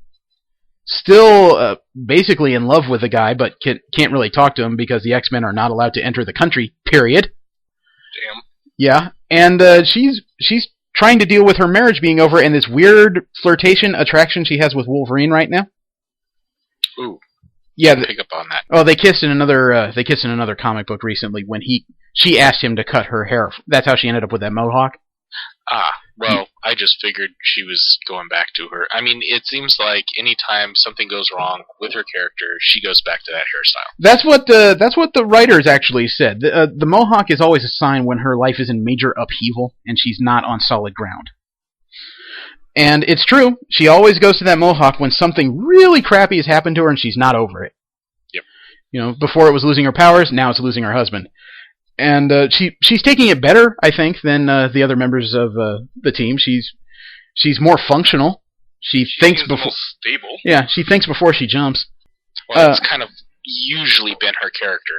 S3: still basically in love with the guy, but can't really talk to him because the X-Men are not allowed to enter the country, period.
S2: Damn.
S3: Yeah, and she's trying to deal with her marriage being over and this weird flirtation attraction she has with Wolverine right now.
S4: Ooh.
S3: Yeah,
S4: pick up on that.
S3: Oh, they kissed in another comic book recently when she asked him to cut her hair. That's how she ended up with that mohawk.
S4: Well, I just figured she was going back to her. I mean, it seems like anytime something goes wrong with her character, she goes back to that hairstyle.
S3: That's what the writers actually said. The mohawk is always a sign when her life is in major upheaval and she's not on solid ground. And it's true. She always goes to that mohawk when something really crappy has happened to her and she's not over it.
S4: Yep.
S3: You know, before it was losing her powers, now it's losing her husband. And she's taking it better, I think, than the other members of the team. She's more functional. She thinks before.
S2: Stable.
S3: Yeah, she thinks before she jumps.
S4: Well, that's kind of usually been her character.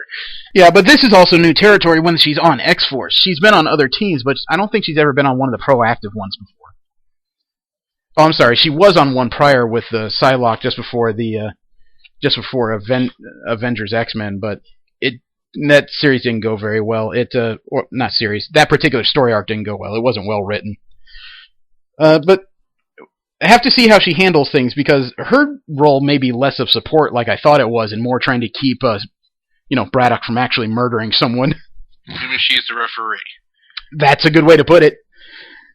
S3: Yeah, but this is also new territory when she's on X-Force. She's been on other teams, but I don't think she's ever been on one of the proactive ones before. Oh, I'm sorry. She was on one prior with Psylocke just before Avengers X-Men, but that series didn't go very well. Or not series. That particular story arc didn't go well. It wasn't well written. But I have to see how she handles things because her role may be less of support, like I thought it was, and more trying to keep Braddock from actually murdering someone.
S2: Maybe she's the referee.
S3: That's a good way to put it.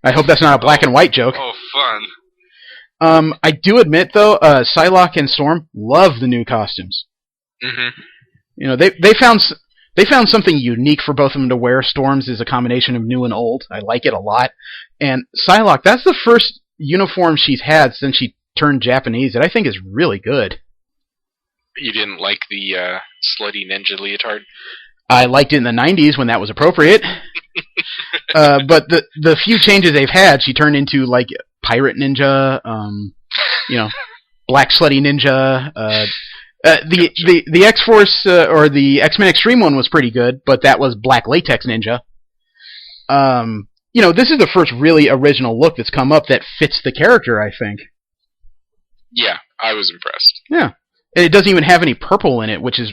S3: I hope that's not a black and white joke.
S2: Oh, fun.
S3: I do admit, though, Psylocke and Storm love the new costumes.
S4: Mm-hmm.
S3: You know, they found something unique for both of them to wear. Storm's is a combination of new and old. I like it a lot. And Psylocke, that's the first uniform she's had since she turned Japanese that I think is really good.
S4: You didn't like the slutty ninja leotard?
S3: I liked it in the 90s when that was appropriate. But the few changes they've had, she turned into, like, pirate ninja, black slutty ninja. The X-Force or the X-Men Extreme one was pretty good, but that was black latex ninja. This is the first really original look that's come up that fits the character, I think.
S4: Yeah, I was impressed.
S3: Yeah. And it doesn't even have any purple in it, which is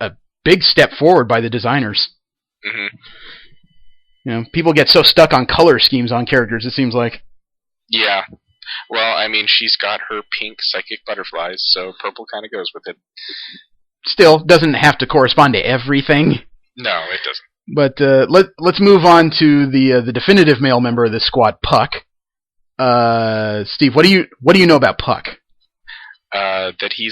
S3: a big step forward by the designers.
S4: Mm-hmm.
S3: People get so stuck on color schemes on characters, it seems like.
S4: Yeah. Well, I mean, she's got her pink psychic butterflies, so purple kind of goes with it.
S3: Still, doesn't have to correspond to everything.
S4: No, it doesn't.
S3: But let's move on to the definitive male member of this squad, Puck. Steve, what do you know about Puck?
S4: That he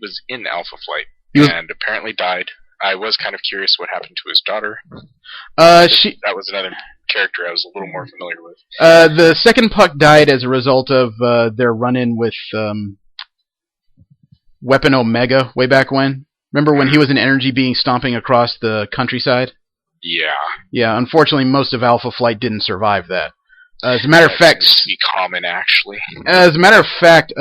S4: was in Alpha Flight and apparently died. I was kind of curious what happened to his daughter. That was another character I was a little more familiar with.
S3: The second Puck died as a result of their run-in with Weapon Omega way back when. Remember when he was an energy being stomping across the countryside?
S4: Yeah.
S3: Yeah, unfortunately most of Alpha Flight didn't survive that. As a matter of fact...
S4: seems to be common, actually.
S3: As a matter of fact,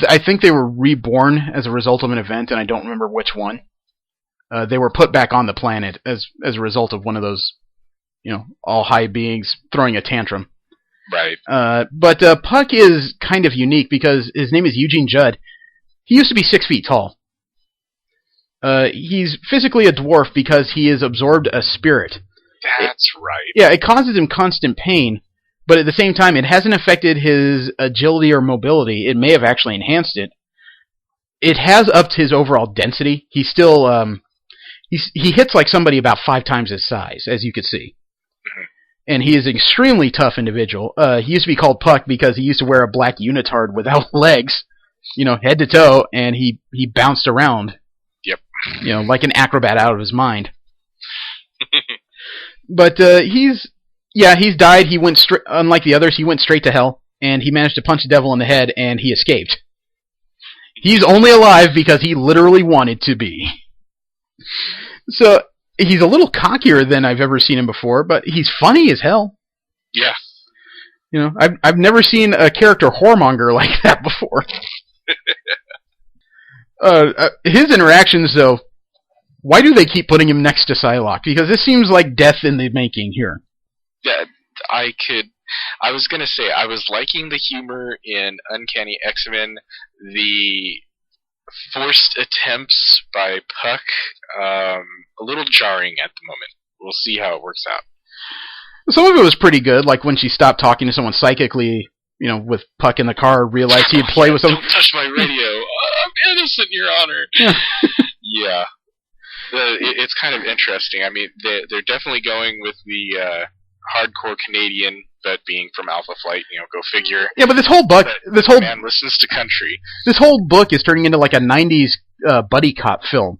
S3: I think they were reborn as a result of an event, and I don't remember which one. They were put back on the planet as a result of one of those, all high beings throwing a tantrum.
S4: Right.
S3: But Puck is kind of unique because his name is Eugene Judd. He used to be 6 feet tall. He's physically a dwarf because he has absorbed a spirit.
S4: That's right.
S3: Yeah, it causes him constant pain, but at the same time, it hasn't affected his agility or mobility. It may have actually enhanced it. It has upped his overall density. He's still... he hits like somebody about 5 times his size, as you could see.
S4: Mm-hmm.
S3: And he is an extremely tough individual. He used to be called Puck because he used to wear a black unitard without legs, head to toe, and he bounced around.
S4: Yep.
S3: Like an acrobat out of his mind. But he's Yeah, he's died. He went unlike the others, he went straight to hell, and he managed to punch the devil in the head, and he escaped. He's only alive because he literally wanted to be. So, he's a little cockier than I've ever seen him before, but he's funny as hell.
S4: Yeah.
S3: You know, I've never seen a character whoremonger like that before. His interactions, though, why do they keep putting him next to Psylocke? Because this seems like death in the making here.
S4: Yeah, I was gonna say, I was liking the humor in Uncanny X-Men, the forced attempts by Puck, a little jarring at the moment. We'll see how it works out.
S3: Some of it was pretty good, like when she stopped talking to someone psychically, you know, with Puck in the car, realized he'd play with someone.
S4: Don't touch my radio. I'm innocent, Your Honor.
S3: Yeah.
S4: Yeah. It's kind of interesting. I mean, they're definitely going with the hardcore Canadian, but being from Alpha Flight, you know, go figure.
S3: Yeah, but this whole
S4: man listens to country.
S3: This whole book is turning into like a 90s buddy cop film.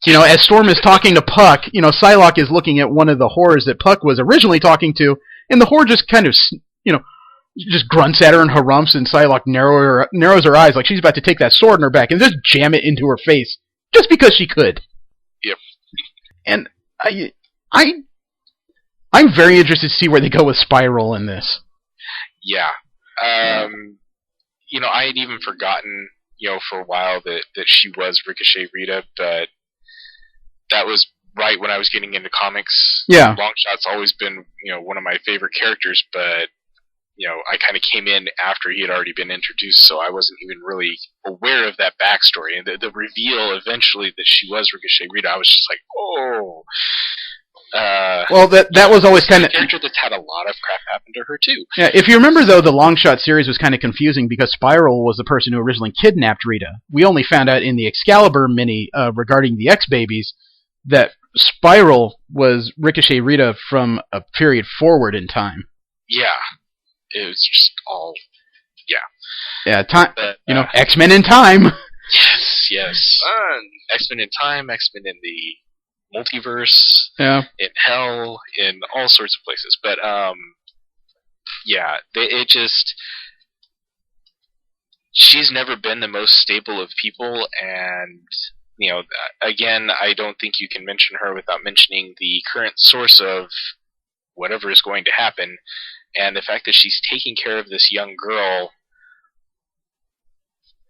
S3: You know, as Storm is talking to Puck, you know, Psylocke is looking at one of the whores that Puck was originally talking to, and the whore just kind of, you know, just grunts at her and harumphs, and Psylocke narrows her eyes like she's about to take that sword in her back and just jam it into her face, just because she could.
S4: Yep.
S3: And I'm very interested to see where they go with Spiral in this.
S4: Yeah. You know, I had even forgotten, you know, for a while that she was Ricochet Rita, but that was right when I was getting into comics.
S3: Yeah.
S4: Longshot's always been, you know, one of my favorite characters, but, you know, I kind of came in after he had already been introduced, so I wasn't even really aware of that backstory. And the reveal eventually that she was Ricochet Rita, I was just like, oh.
S3: Well, that was always kind of
S4: a character that's had a lot of crap happen to her too.
S3: Yeah, if you remember though, the Longshot series was kind of confusing because Spiral was the person who originally kidnapped Rita. We only found out in the Excalibur mini regarding the X-Babies that Spiral was Ricochet Rita from a period forward in time.
S4: Yeah, it was just all,
S3: yeah, time.
S4: But,
S3: you know, X-Men in time.
S4: Yes. X-Men in time, X-Men in the multiverse,
S3: yeah,
S4: in hell, in all sorts of places. But yeah, it just, she's never been the most stable of people, and you know, again, I don't think you can mention her without mentioning the current source of whatever is going to happen, and the fact that she's taking care of this young girl.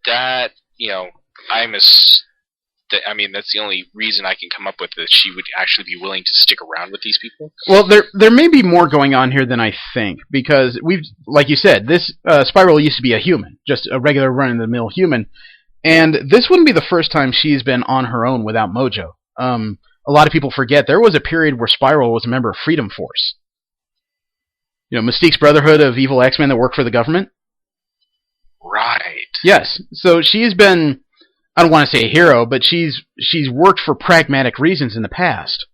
S4: That, you know, I mean, that's the only reason I can come up with that she would actually be willing to stick around with these people.
S3: Well, there may be more going on here than I think, because we've, like you said, this Spiral used to be a human, just a regular run-of-the-mill human, and this wouldn't be the first time she's been on her own without Mojo. A lot of people forget there was a period where Spiral was a member of Freedom Force. You know, Mystique's Brotherhood of Evil X-Men that work for the government.
S4: Right.
S3: Yes. So she's been, I don't want to say a hero, but she's worked for pragmatic reasons in the past.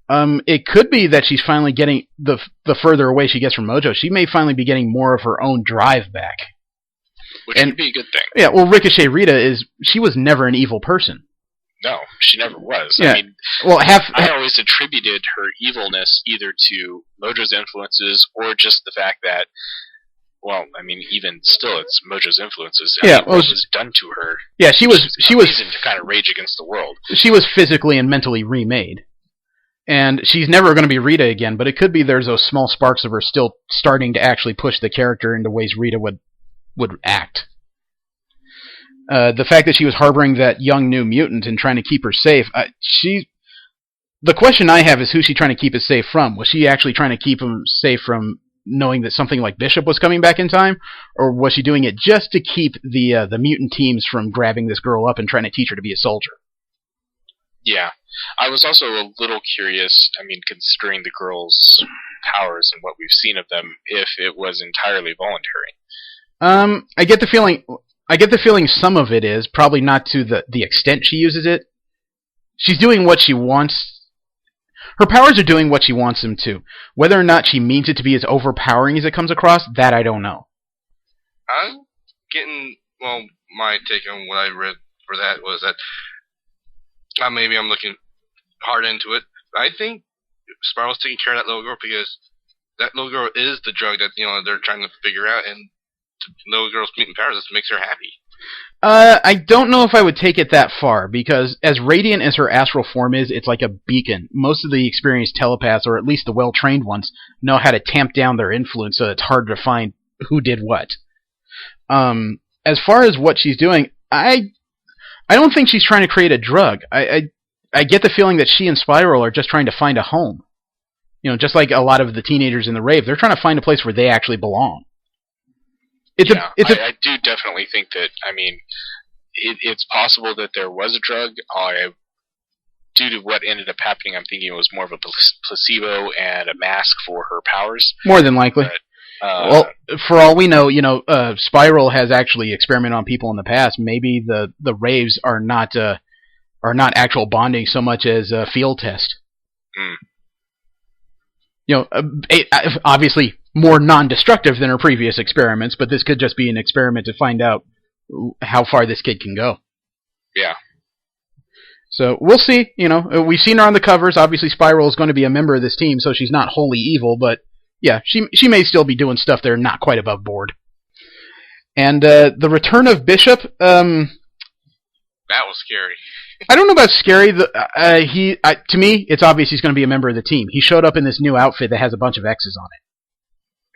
S3: It could be that she's finally getting, the further away she gets from Mojo, she may finally be getting more of her own drive back.
S4: Which would be a good thing.
S3: Yeah, well, Ricochet Rita she was never an evil person.
S4: No, she never was.
S3: Yeah.
S4: I mean,
S3: well,
S4: I always attributed her evilness either to Mojo's influences or just the fact that, well, I mean, even still, it's Mojo's influences. I mean, what was done to her?
S3: Yeah, she was
S4: reason to kind of rage against the world.
S3: She was physically and mentally remade, and she's never going to be Rita again. But it could be there's those small sparks of her still starting to actually push the character into ways Rita would act. The fact that she was harboring that young new mutant and trying to keep her safe, the question I have is who's she trying to keep it safe from? Was she actually trying to keep him safe from knowing that something like Bishop was coming back in time, or was she doing it just to keep the mutant teams from grabbing this girl up and trying to teach her to be a soldier?
S4: Yeah. I was also a little curious, I mean, considering the girl's powers and what we've seen of them, if it was entirely voluntary.
S3: I get the feeling some of it is, probably not to the extent she uses it. She's doing what she wants. Her powers are doing what she wants them to. Whether or not she means it to be as overpowering as it comes across, that I don't know.
S2: I'm getting, well, my take on what I read for that was that, maybe I'm looking hard into it, but I think Spiral's taking care of that little girl because that little girl is the drug that they're trying to figure out, and little girl's mutant powers just makes her happy.
S3: I don't know if I would take it that far, because as radiant as her astral form is, it's like a beacon. Most of the experienced telepaths, or at least the well-trained ones, know how to tamp down their influence, so it's hard to find who did what. As far as what she's doing, I don't think she's trying to create a drug. I get the feeling that she and Spiral are just trying to find a home. Just like a lot of the teenagers in the rave, they're trying to find a place where they actually belong.
S4: I do definitely think that, it's possible that there was a drug. Due to what ended up happening, I'm thinking it was more of a placebo and a mask for her powers.
S3: More than likely. Well, for all we know, Spiral has actually experimented on people in the past. Maybe the raves are not actual bonding so much as a field test. Obviously more non-destructive than her previous experiments, but this could just be an experiment to find out how far this kid can go.
S4: Yeah.
S3: So we'll see. We've seen her on the covers. Obviously, Spiral is going to be a member of this team, so she's not wholly evil, but yeah, she may still be doing stuff that are not quite above board. And the return of Bishop.
S2: That was scary.
S3: I don't know about scary. To me, it's obvious he's going to be a member of the team. He showed up in this new outfit that has a bunch of X's on it.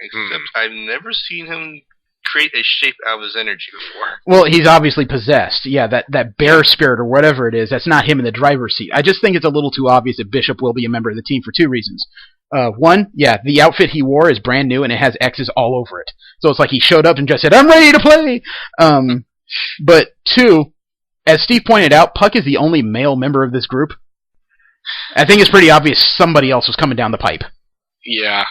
S2: Except I've never seen him create a shape out of his energy before.
S3: Well, he's obviously possessed. Yeah, that bear spirit or whatever it is, that's not him in the driver's seat. I just think it's a little too obvious that Bishop will be a member of the team for two reasons. One, yeah, the outfit he wore is brand new and it has X's all over it. So it's like he showed up and just said, "I'm ready to play!" But two, as Steve pointed out, Puck is the only male member of this group. I think it's pretty obvious somebody else was coming down the pipe.
S4: Yeah.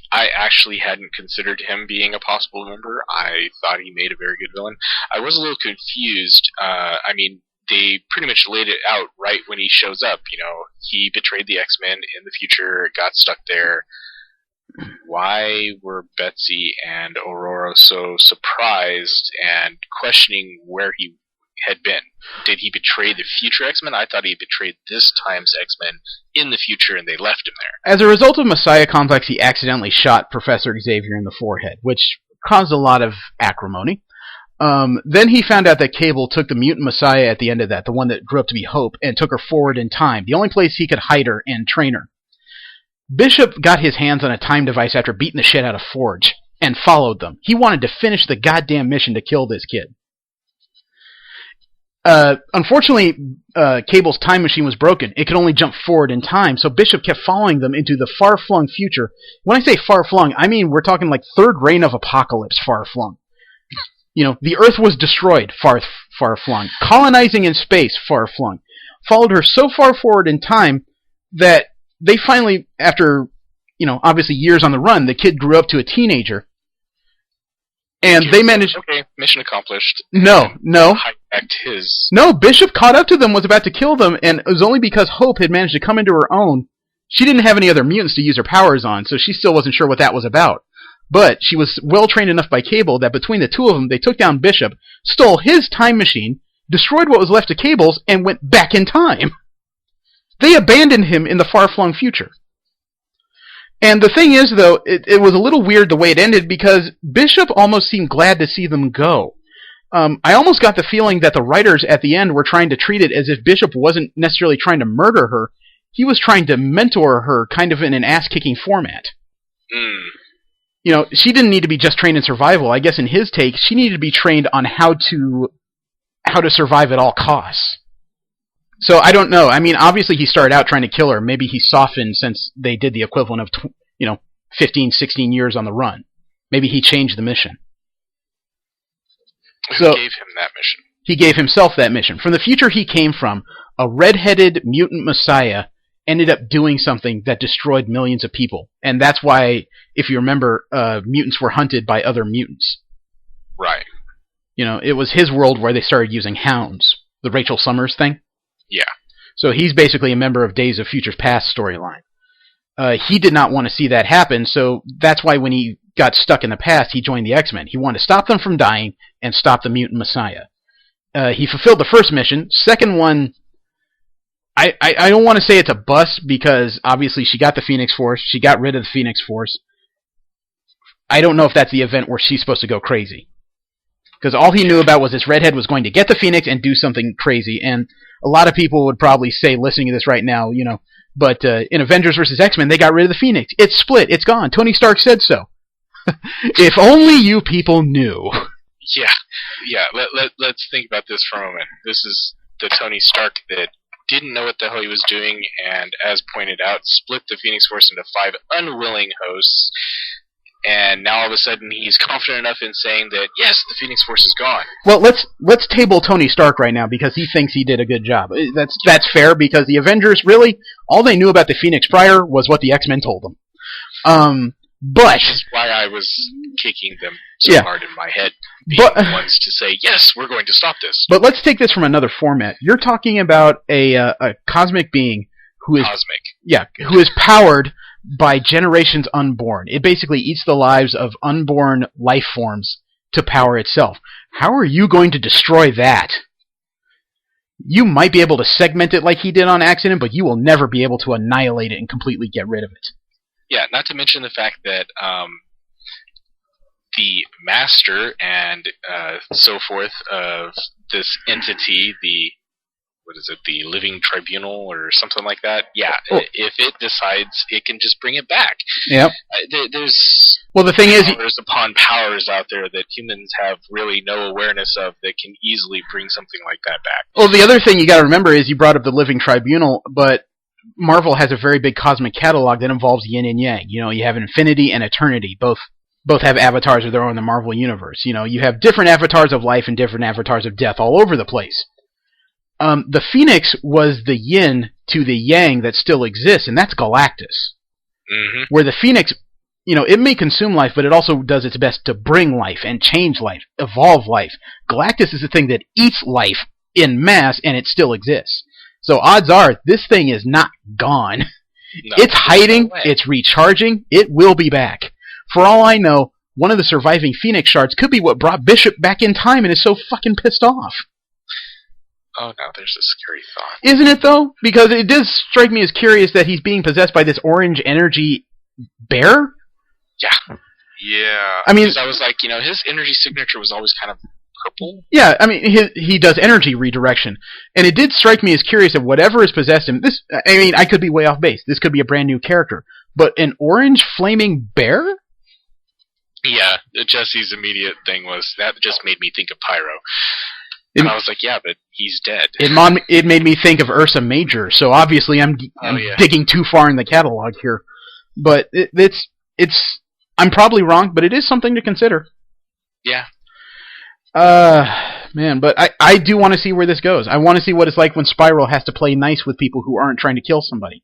S4: I actually hadn't considered him being a possible member. I thought he made a very good villain. I was a little confused. They pretty much laid it out right when he shows up. He betrayed the X-Men in the future, got stuck there. Why were Betsy and Aurora so surprised and questioning where he had been? Did he betray the future X-Men? I thought he betrayed this time's X-Men in the future and they left him there.
S3: As a result of Messiah Complex, he accidentally shot Professor Xavier in the forehead, which caused a lot of acrimony. Then he found out that Cable took the mutant Messiah at the end of that, the one that grew up to be Hope, and took her forward in time, the only place he could hide her and train her. Bishop got his hands on a time device after beating the shit out of Forge, and followed them. He wanted to finish the goddamn mission to kill this kid. Unfortunately, Cable's time machine was broken. It could only jump forward in time, so Bishop kept following them into the far-flung future. When I say far-flung, I mean we're talking like third reign of apocalypse far-flung. The Earth was destroyed, far-flung. Colonizing in space, far-flung. Followed her so far forward in time that they finally, after, obviously years on the run, the kid grew up to a teenager. And they managed...
S4: Okay, mission accomplished.
S3: No.
S4: Hijacked his...
S3: No, Bishop caught up to them, was about to kill them, and it was only because Hope had managed to come into her own. She didn't have any other mutants to use her powers on, so she still wasn't sure what that was about. But she was well-trained enough by Cable that between the two of them, they took down Bishop, stole his time machine, destroyed what was left of Cable's, and went back in time. They abandoned him in the far-flung future. And the thing is, though, it was a little weird the way it ended, because Bishop almost seemed glad to see them go. I almost got the feeling that the writers at the end were trying to treat it as if Bishop wasn't necessarily trying to murder her. He was trying to mentor her kind of in an ass-kicking format. She didn't need to be just trained in survival. I guess in his take, she needed to be trained on how to survive at all costs. So I don't know. Obviously he started out trying to kill her. Maybe he softened since they did the equivalent of 15, 16 years on the run. Maybe he changed the mission.
S4: Who gave him that mission?
S3: He gave himself that mission. From the future he came from, a red-headed mutant messiah ended up doing something that destroyed millions of people. And that's why, if you remember, mutants were hunted by other mutants.
S4: Right.
S3: It was his world where they started using hounds. The Rachel Summers thing?
S4: Yeah.
S3: So he's basically a member of Days of Futures Past storyline. He did not want to see that happen, so that's why when he got stuck in the past, he joined the X-Men. He wanted to stop them from dying and stop the mutant messiah. He fulfilled the first mission. Second one, I don't want to say it's a bust because obviously she got the Phoenix Force. She got rid of the Phoenix Force. I don't know if that's the event where she's supposed to go crazy. Because all he knew about was this redhead was going to get the Phoenix and do something crazy. And a lot of people would probably say, listening to this right now, but in Avengers vs. X-Men, they got rid of the Phoenix. It's split. It's gone. Tony Stark said so. If only you people knew.
S4: Yeah. Let's think about this for a moment. This is the Tony Stark that didn't know what the hell he was doing, and as pointed out, split the Phoenix Force into 5 unwilling hosts. And now all of a sudden he's confident enough in saying that, yes, the Phoenix Force is gone.
S3: Well, let's table Tony Stark right now because he thinks he did a good job. That's fair because the Avengers, really, all they knew about the Phoenix prior was what the X-Men told them. But
S4: which is why I was kicking them so hard in my head, being the ones to say, yes, we're going to stop this.
S3: But let's take this from another format. You're talking about a cosmic being who is powered by generations unborn. It basically eats the lives of unborn life forms to power itself. How are you going to destroy that? You might be able to segment it like he did on accident, but you will never be able to annihilate it and completely get rid of it.
S4: Yeah, not to mention the fact that the master and so forth of this entity, the Living Tribunal or something like that. Yeah, if it decides, it can just bring it back.
S3: Yep.
S4: There's
S3: the thing is,
S4: powers upon powers out there that humans have really no awareness of that can easily bring something like that back.
S3: Well, the other thing you got to remember is you brought up the Living Tribunal, but Marvel has a very big cosmic catalog that involves yin and yang. You have infinity and eternity. Both have avatars of their own in the Marvel universe. You have different avatars of life and different avatars of death all over the place. The Phoenix was the yin to the yang that still exists, and that's Galactus.
S4: Mm-hmm.
S3: Where the Phoenix, it may consume life, but it also does its best to bring life and change life, evolve life. Galactus is the thing that eats life in mass, and it still exists. So odds are, this thing is not gone.
S4: No,
S3: it's hiding, it's recharging, it will be back. For all I know, one of the surviving Phoenix shards could be what brought Bishop back in time and is so fucking pissed off.
S4: Oh, now there's a scary thought.
S3: Isn't it, though? Because it does strike me as curious that he's being possessed by this orange energy bear?
S2: Yeah.
S3: I mean,
S4: I was like, his energy signature was always kind of purple.
S3: Yeah, I mean, he does energy redirection. And it did strike me as curious that whatever has possessed him, I could be way off base. This could be a brand new character. But an orange flaming bear?
S4: Yeah, Jesse's immediate thing was, that just made me think of Pyro. And I was like, yeah, but he's dead.
S3: It made me think of Ursa Major, so obviously I'm digging too far in the catalog here. But I'm probably wrong, but it is something to consider.
S4: Yeah.
S3: Man, but I do want to see where this goes. I want to see what it's like when Spiral has to play nice with people who aren't trying to kill somebody.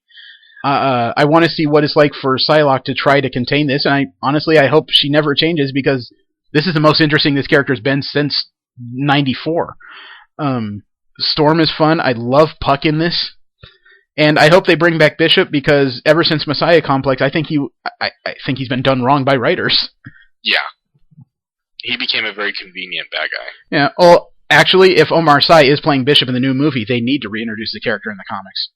S3: I want to see what it's like for Psylocke to try to contain this, and I hope she never changes, because this is the most interesting this character's been since 94. Storm is fun. I love Puck in this, and I hope they bring back Bishop, because ever since Messiah Complex, I think he's been done wrong by writers.
S4: Yeah, he became a very convenient bad guy.
S3: Yeah. Well, actually, if Omar Sy is playing Bishop in the new movie, they need to reintroduce the character in the comics.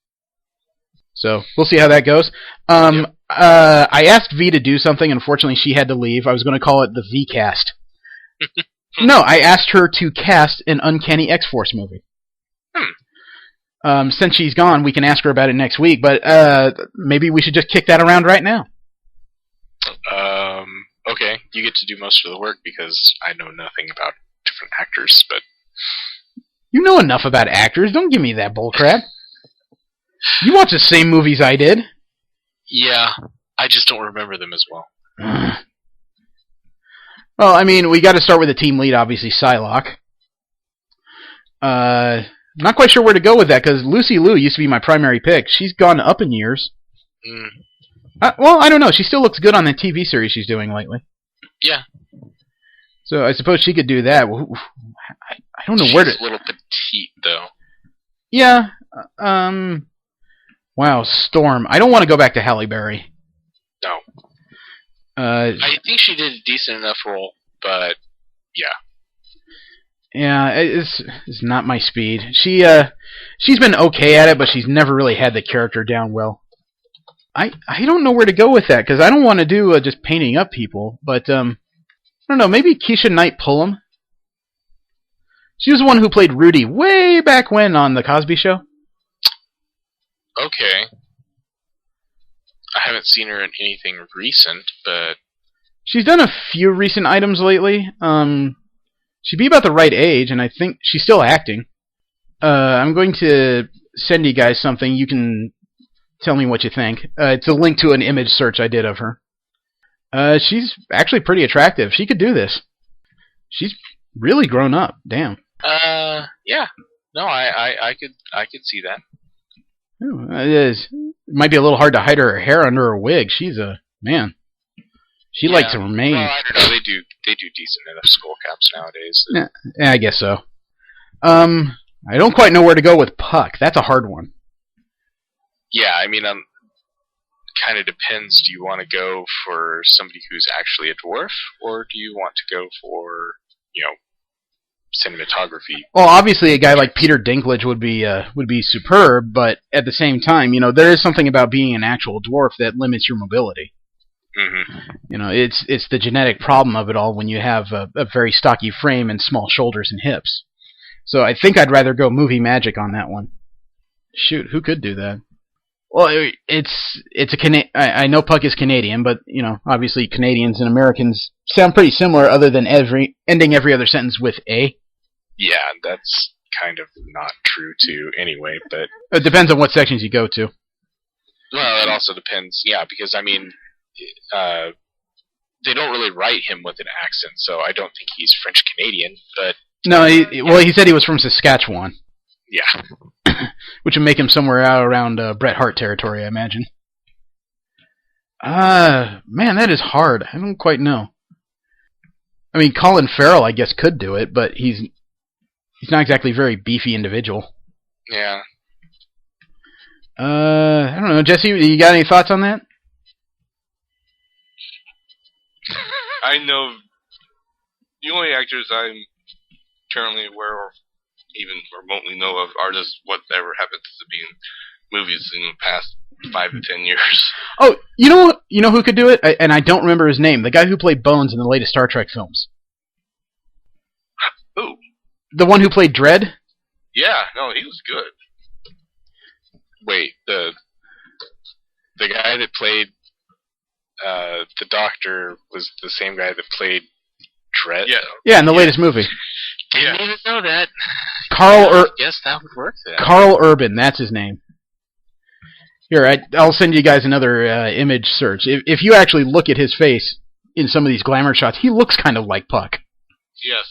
S3: So we'll see how that goes. I asked V to do something. Unfortunately, she had to leave. I was going to call it the V cast. No, I asked her to cast an Uncanny X-Force movie. Since she's gone, we can ask her about it next week, but maybe we should just kick that around right now.
S4: Okay, you get to do most of the work, because I know nothing about different actors, but...
S3: You know enough about actors. Don't give me that bullcrap. You watch the same movies I did.
S4: Yeah, I just don't remember them as well.
S3: Well, I mean, we got to start with the team lead, obviously, Psylocke. Not quite sure where to go with that, because Lucy Liu used to be my primary pick. She's gone up in years. Well, I don't know. She still looks good on the TV series she's doing lately.
S4: Yeah.
S3: So I suppose she could do that. I don't know where to...
S4: She's a little petite, though.
S3: Yeah. Wow, Storm. I don't want to go back to Halle Berry.
S4: No. I think she did a decent enough role, but yeah.
S3: Yeah, it's not my speed. She's been okay at it, but she's never really had the character down well. I don't know where to go with that, because I don't want to do just painting up people, but I don't know, maybe Keisha Knight Pullum? She was the one who played Rudy way back when on The Cosby Show.
S4: Okay. I haven't seen her in anything recent, but...
S3: She's done a few recent items lately. She'd be about the right age, and I think she's still acting. I'm going to send you guys something. You can tell me what you think. It's a link to an image search I did of her. She's actually pretty attractive. She could do this. She's really grown up. Damn.
S4: Yeah. No, I could see that.
S3: It might be a little hard to hide her hair under her wig. She's a man. She likes to remain.
S4: Well, I don't know. They do decent enough skull caps nowadays.
S3: Yeah, I guess so. I don't quite know where to go with Puck. That's a hard one.
S4: Yeah, I mean, kind of depends. Do you want to go for somebody who's actually a dwarf, or do you want to go for, cinematography? Well,
S3: obviously, a guy like Peter Dinklage would be superb, but at the same time, there is something about being an actual dwarf that limits your mobility.
S4: Mm-hmm.
S3: It's the genetic problem of it all when you have a very stocky frame and small shoulders and hips. So I think I'd rather go movie magic on that one. Shoot, who could do that? Well, I know Puck is Canadian, but obviously Canadians and Americans sound pretty similar, other than ending every other sentence with a.
S4: Yeah, that's kind of not true too, anyway. But
S3: it depends on what sections you go to.
S4: Well, it also depends. Yeah, because I mean, they don't really write him with an accent, so I don't think he's French Canadian. But
S3: no, he said he was from Saskatchewan.
S4: Yeah.
S3: Which would make him somewhere out around Bret Hart territory, I imagine. Man, that is hard. I don't quite know. I mean, Colin Farrell, I guess, could do it, but he's not exactly a very beefy individual.
S4: Yeah.
S3: I don't know. Jesse, you got any thoughts on that?
S2: I know the only actors I'm currently aware of, even remotely know of, are just whatever happens to be in movies in the past 5 to 10 years.
S3: Oh, you know who could do it? And I don't remember his name. The guy who played Bones in the latest Star Trek films.
S2: Who?
S3: The one who played Dredd?
S2: Yeah, no, he was good.
S4: Wait, the guy that played the Doctor was the same guy that played Dredd?
S3: Yeah, in the latest movie.
S4: Didn't even know that. Guess that would work then.
S3: Carl Urban, that's his name. Here, I'll send you guys another image search. If you actually look at his face in some of these glamour shots, he looks kind of like Puck.
S2: Yes.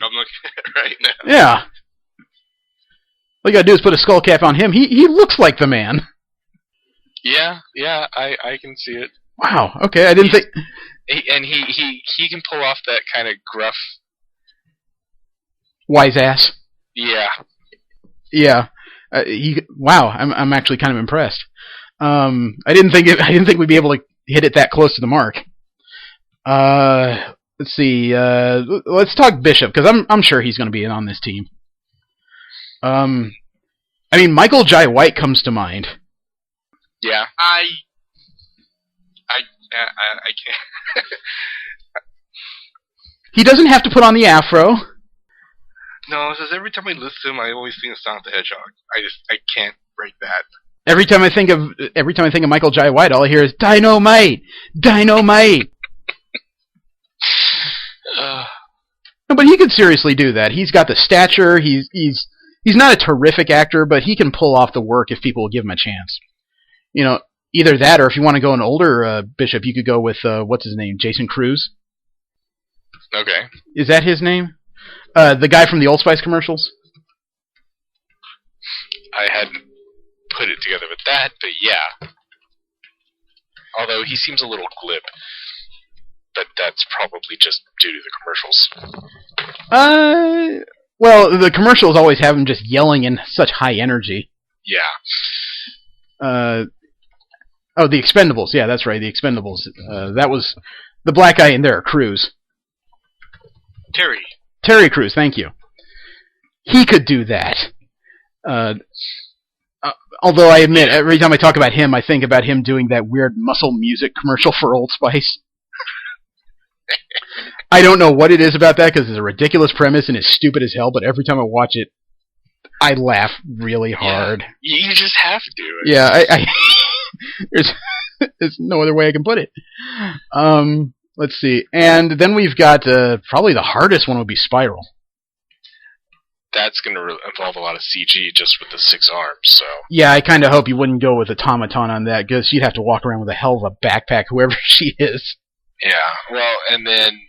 S2: I'm looking at it right now.
S3: Yeah. All you gotta do is put a skull cap on him. He looks like the man.
S4: Yeah, I can see it.
S3: Wow, okay, I didn't think...
S4: And he can pull off that kind of gruff...
S3: wise ass.
S4: Yeah.
S3: Yeah. Wow, I'm actually kind of impressed. I didn't think we'd be able to hit it that close to the mark. Let's see. Let's talk Bishop, because I'm sure he's going to be in on this team. I mean, Michael Jai White comes to mind.
S4: Yeah.
S2: I can't.
S3: He doesn't have to put on the afro.
S2: No, it's just every time I listen to him, I always think of Sonic the Hedgehog. I can't break that.
S3: Every time I think of Michael Jai White, all I hear is Dynamite, Dynamite. No, but he could seriously do that. He's got the stature. He's not a terrific actor, but he can pull off the work if people will give him a chance. Either that, or if you want to go an older Bishop, you could go with what's his name, Jason Cruz.
S4: Okay.
S3: Is that his name? The guy from the Old Spice commercials?
S4: I hadn't put it together with that, but yeah. Although he seems a little glib. But that's probably just due to the commercials.
S3: Well, the commercials always have him just yelling in such high energy.
S4: Yeah.
S3: Oh, the Expendables. Yeah, that's right, the Expendables. That was the black guy in there, Cruz.
S2: Terry.
S3: Terry Crews, thank you. He could do that. Although I admit, every time I talk about him, I think about him doing that weird muscle music commercial for Old Spice. I don't know what it is about that, because it's a ridiculous premise and it's stupid as hell, but every time I watch it, I laugh really hard.
S4: Yeah, you just have to.
S3: Yeah, there's no other way I can put it. Let's see. And then we've got, probably the hardest one would be Spiral.
S4: That's going to involve a lot of CG just with the 6 arms, so...
S3: Yeah, I kind of hope you wouldn't go with Automaton on that, because she'd have to walk around with a hell of a backpack, whoever she is.
S4: Yeah, well, and then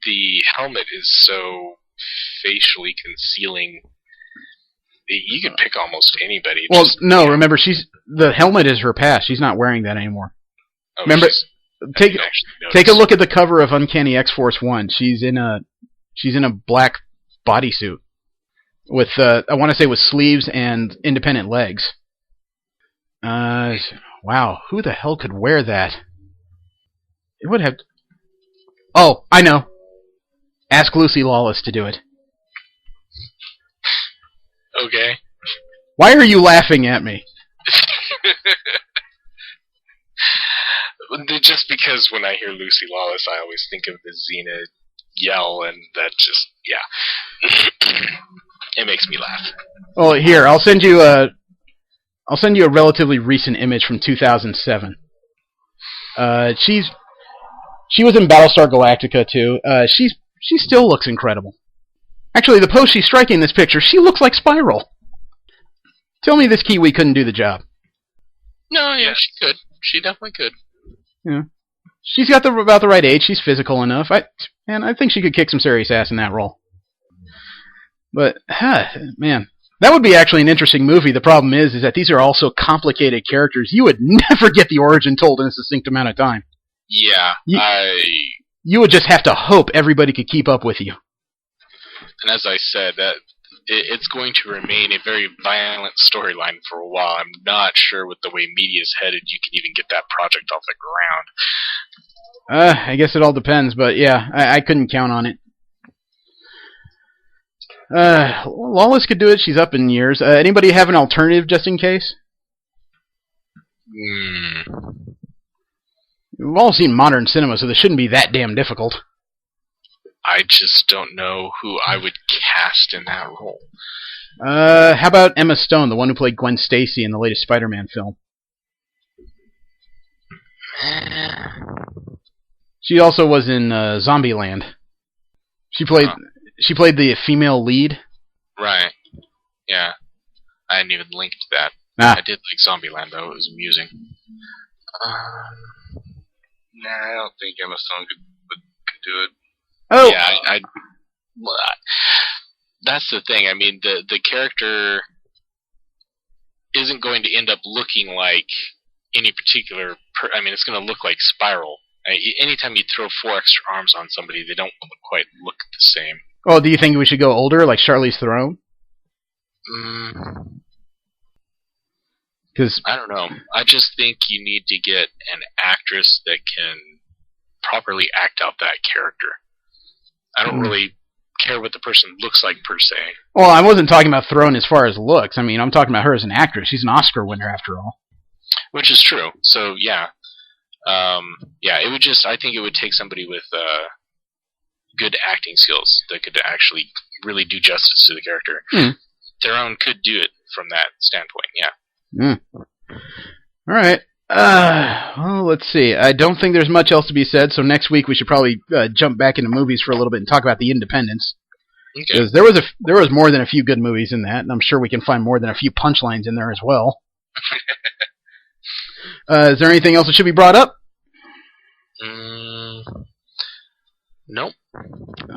S4: the helmet is so facially concealing. You can pick almost anybody.
S3: Well, no, remember, the helmet is her past. She's not wearing that anymore.
S4: Oh,
S3: remember, take a look at the cover of Uncanny X-Force 1. She's in a black bodysuit with I want to say with sleeves and independent legs. Wow, who the hell could wear that? It would have. Oh, I know. Ask Lucy Lawless to do it.
S4: Okay.
S3: Why are you laughing at me?
S4: Just because when I hear Lucy Lawless, I always think of the Xena yell, and that just, yeah. It makes me laugh.
S3: Well, here, I'll send you a relatively recent image from 2007. She was in Battlestar Galactica too. She still looks incredible. Actually, the pose she's striking in this picture, she looks like Spiral. Tell me this Kiwi couldn't do the job.
S4: No, yeah, she could. She definitely could.
S3: Yeah, she's got about the right age. She's physical enough. I think she could kick some serious ass in that role. But man, that would be actually an interesting movie. The problem is that these are all so complicated characters. You would never get the origin told in a succinct amount of time.
S4: Yeah,
S3: you would just have to hope everybody could keep up with you.
S4: And as I said, that it's going to remain a very violent storyline for a while. I'm not sure with the way media's headed, you can even get that project off the ground.
S3: I guess it all depends, but yeah, I couldn't count on it. Lawless could do it. She's up in years. Anybody have an alternative just in case? We've all seen modern cinema, so this shouldn't be that damn difficult.
S4: I just don't know who I would cast in that role.
S3: How about Emma Stone, the one who played Gwen Stacy in the latest Spider-Man film? She also was in Zombieland. She played the female lead.
S4: Right. Yeah. I hadn't even linked that. I did like Zombieland, though. It was amusing.
S2: Nah, I don't think Emma Stone could do it.
S3: Oh.
S4: Yeah, that's the thing. I mean, the character isn't going to end up looking like any particular... it's going to look like Spiral. Anytime you throw 4 extra arms on somebody, they don't quite look the same.
S3: Oh, do you think we should go older, like Charlize Theron? Because
S4: I don't know. I just think you need to get an actress that can properly act out that character. I don't really care what the person looks like, per se.
S3: Well, I wasn't talking about Theron as far as looks. I mean, I'm talking about her as an actress. She's an Oscar winner, after all.
S4: Which is true. So, yeah. It would I think it would take somebody with good acting skills that could actually really do justice to the character. Theron could do it from that standpoint, yeah.
S3: All right. Well, let's see. I don't think there's much else to be said, so next week we should probably jump back into movies for a little bit and talk about The Independents. Because there was more than a few good movies in that, and I'm sure we can find more than a few punchlines in there as well. Is there anything else that should be brought up?
S4: Nope.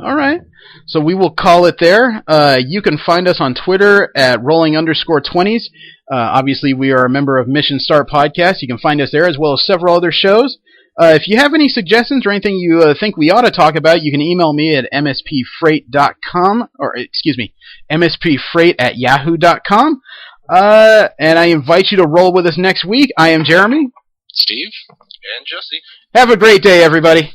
S3: All right. So we will call it there. You can find us on Twitter at rolling_20s. Obviously, we are a member of Mission Start Podcast. You can find us there as well as several other shows. If you have any suggestions or anything you think we ought to talk about, you can email me at mspfreight.com, or excuse me, mspfreight@yahoo.com. And I invite you to roll with us next week. I am Jeremy.
S4: Steve.
S2: And Jesse.
S3: Have a great day, everybody.